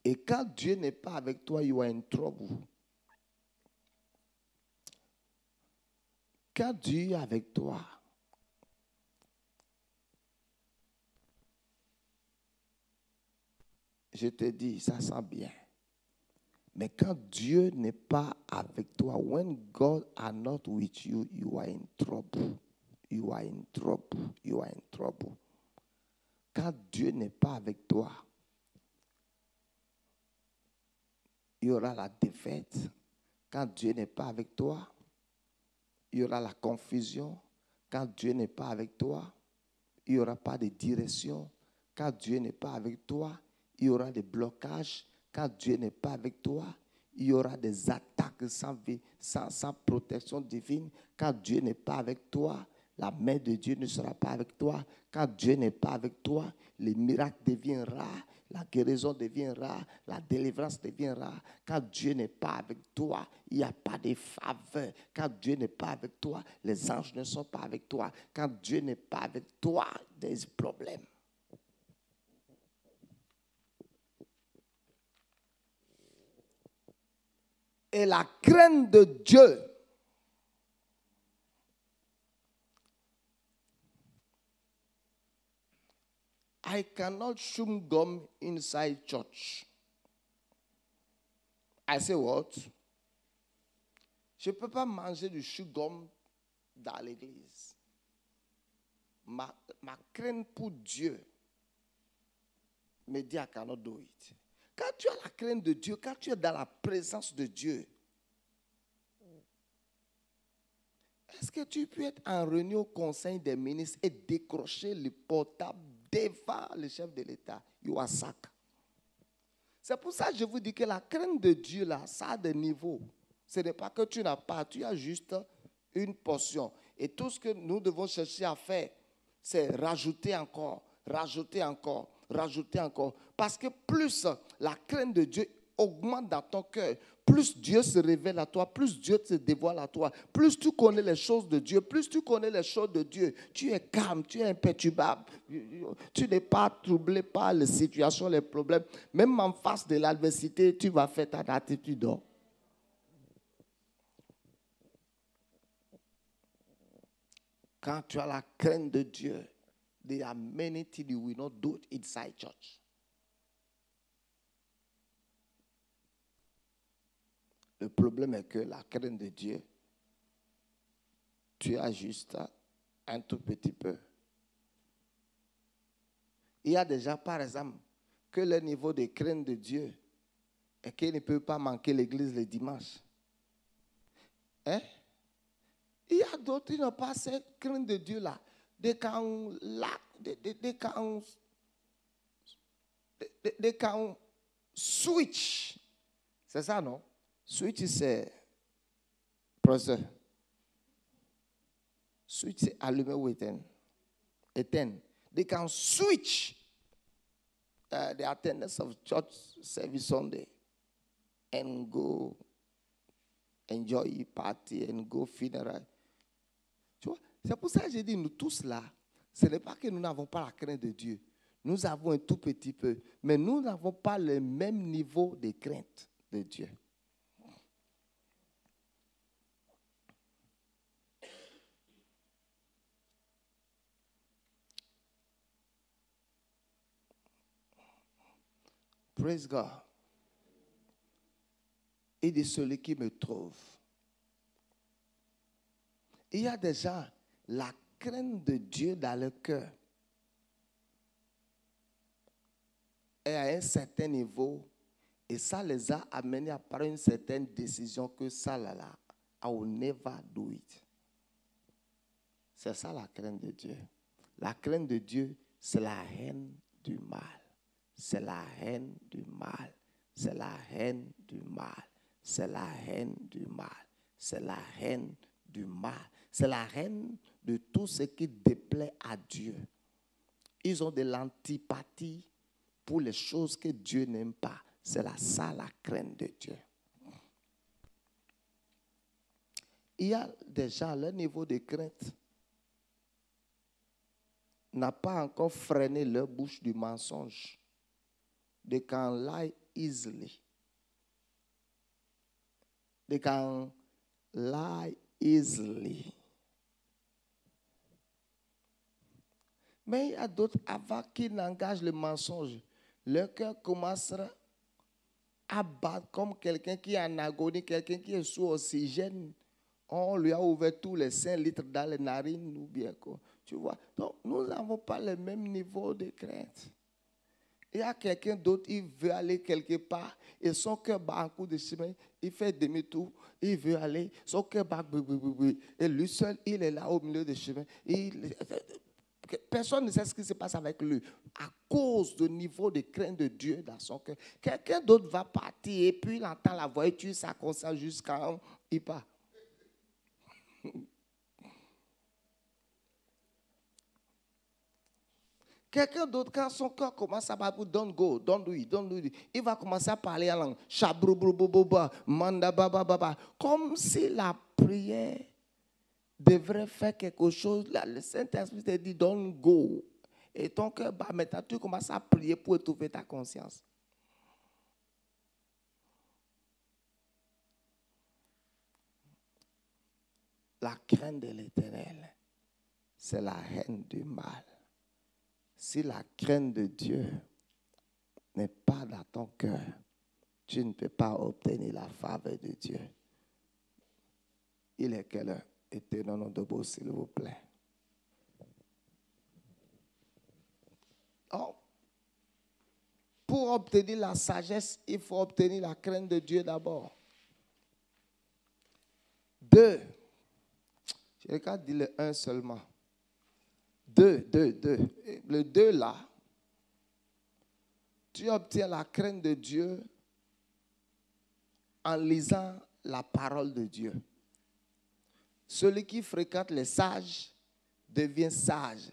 et quand Dieu n'est pas avec toi, you are in trouble. Quand Dieu est avec toi, je te dis, ça sent bien. Mais quand Dieu n'est pas avec toi, when God are not with you, you are in trouble. You are in trouble. You are in trouble. Quand Dieu n'est pas avec toi, il y aura la défaite. Quand Dieu n'est pas avec toi, il y aura la confusion. Quand Dieu n'est pas avec toi, il n'y aura pas de direction. Quand Dieu n'est pas avec toi, il y aura des blocages. Quand Dieu n'est pas avec toi, il y aura des attaques sans protection divine. Quand Dieu n'est pas avec toi, la main de Dieu ne sera pas avec toi. Quand Dieu n'est pas avec toi, les miracles deviennent rares, la guérison devient rare, la délivrance devient rare. Quand Dieu n'est pas avec toi, il n'y a pas de faveur. Quand Dieu n'est pas avec toi, les anges ne sont pas avec toi. Quand Dieu n'est pas avec toi, il y a des problèmes. Et la crainte de Dieu, I cannot chew gum inside church. I say what? Je ne peux pas manger du chewing-gum dans l'église. Ma crainte pour Dieu me dit I cannot do it. Quand tu as la crainte de Dieu, quand tu es dans la présence de Dieu, est-ce que tu peux être en réunion au conseil des ministres et décrocher le portable devant le chef de l'État? You are sack. C'est pour ça que je vous dis que la crainte de Dieu, là, ça a des niveaux. Ce n'est pas que tu n'as pas, tu as juste une portion. Et tout ce que nous devons chercher à faire, c'est rajouter encore, rajouter encore, rajouter encore. Parce que plus la crainte de Dieu augmente dans ton cœur, plus Dieu se révèle à toi, plus Dieu se dévoile à toi, plus tu connais les choses de Dieu, plus tu connais les choses de Dieu, tu es calme, tu es imperturbable, tu n'es pas troublé par les situations, les problèmes. Même en face de l'adversité, tu vas faire ta attitude. Quand tu as la crainte de Dieu, there are many things you will not do inside church. Le problème est que la crainte de Dieu, tu as juste un tout petit peu. Il y a des gens, par exemple, que le niveau de crainte de Dieu est qu'ils ne peuvent pas manquer l'église le dimanche. Hein? Il y a d'autres qui n'ont pas cette crainte de Dieu là. They can switch. C'est ça, non? Switch, c'est professeur. Switch, c'est allumer ou éteindre. Éteindre. They can switch the attendance of church service Sunday and go enjoy party and go funeral. Tu vois, c'est pour ça que j'ai dit, nous tous là, ce n'est pas que nous n'avons pas la crainte de Dieu. Nous avons un tout petit peu, mais nous n'avons pas le même niveau de crainte de Dieu. Praise God. Et de celui qui me trouve. Il y a déjà la crainte de Dieu dans le cœur. Et à un certain niveau, et ça les a amenés à prendre une certaine décision que ça là, I will never do it. C'est ça la crainte de Dieu. La crainte de Dieu, c'est la haine du mal. C'est la haine du mal. C'est la haine du mal. C'est la haine du mal. C'est la haine du mal. C'est la haine de tout ce qui déplaît à Dieu. Ils ont de l'antipathie pour les choses que Dieu n'aime pas. C'est ça la crainte de Dieu. Il y a des gens, leur niveau de crainte n'a pas encore freiné leur bouche du mensonge. They can lie easily. They can lie easily. Mais il y a d'autres, avant qu'ils n'engagent le mensonge, leur cœur commencera à battre comme quelqu'un qui est en agonie, quelqu'un qui est sous oxygène. On lui a ouvert tous les 5 litres dans les narines ou bien quoi. Tu vois. Donc, nous n'avons pas le même niveau de crainte. Il y a quelqu'un d'autre, il veut aller quelque part et son cœur bat en cours de chemin, il fait demi-tour, il veut aller, son cœur bat, et lui seul, il est là au milieu du chemin. Personne ne sait ce qui se passe avec lui à cause du niveau de crainte de Dieu dans son cœur. Quelqu'un d'autre va partir et puis il entend la voiture, ça commence jusqu'à il part. Quelqu'un d'autre, quand son cœur commence à battre, don't go, don't do it, il va commencer à parler en langue. Chabroubroubouba, mandabababa. Comme si la prière devrait faire quelque chose. Le Saint-Esprit te dit, don't go. Et ton cœur bat, maintenant tu commences à prier pour étouffer ta conscience. La crainte de l'Éternel, c'est la haine du mal. Si la crainte de Dieu n'est pas dans ton cœur, tu ne peux pas obtenir la faveur de Dieu. Il est quelle heure? Tenons-nous debout, s'il vous plaît. Oh. Pour obtenir la sagesse, il faut obtenir la crainte de Dieu d'abord. 2. Je regarde dire le 1 seulement. 2. Le 2 là, tu obtiens la crainte de Dieu en lisant la parole de Dieu. Celui qui fréquente les sages devient sage.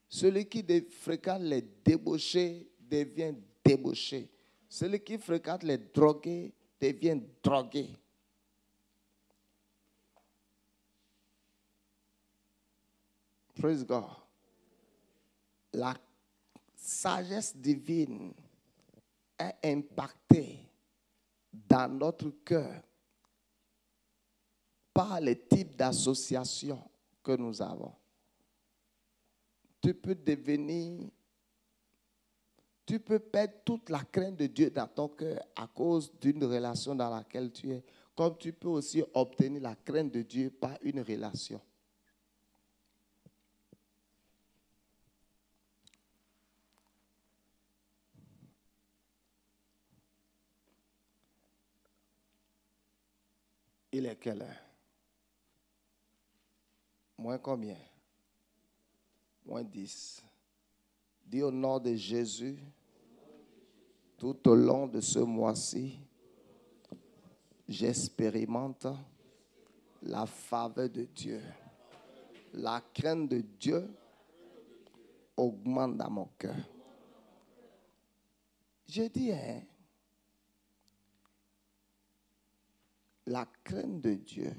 Celui qui fréquente les débauchés devient débauché. Celui qui fréquente les drogués devient drogué. Praise God. La sagesse divine est impactée dans notre cœur par les types d'associations que nous avons. Tu peux perdre toute la crainte de Dieu dans ton cœur à cause d'une relation dans laquelle tu es, comme tu peux aussi obtenir la crainte de Dieu par une relation. Il est quelle heure? Moins combien? Moins 10. Dis au nom de Jésus, tout au long de ce mois-ci, j'expérimente la faveur de Dieu. La crainte de Dieu augmente dans mon cœur. Je dis, la crainte de Dieu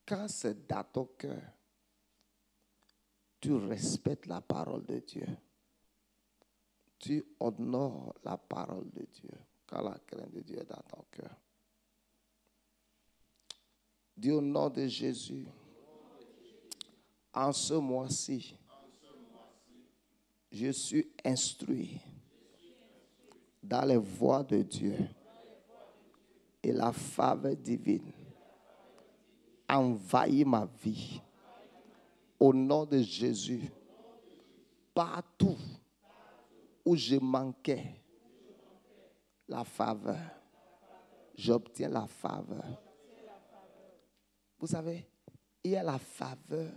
quand c'est dans ton cœur, tu respectes la parole de Dieu. Tu honores la parole de Dieu quand la crainte de Dieu est dans ton cœur. Dis au nom de Jésus, en ce mois-ci, je suis instruit dans les voies de Dieu et la faveur divine envahit ma vie. Au nom de Jésus, partout où je manquais la faveur, j'obtiens la faveur. Vous savez, il y a la faveur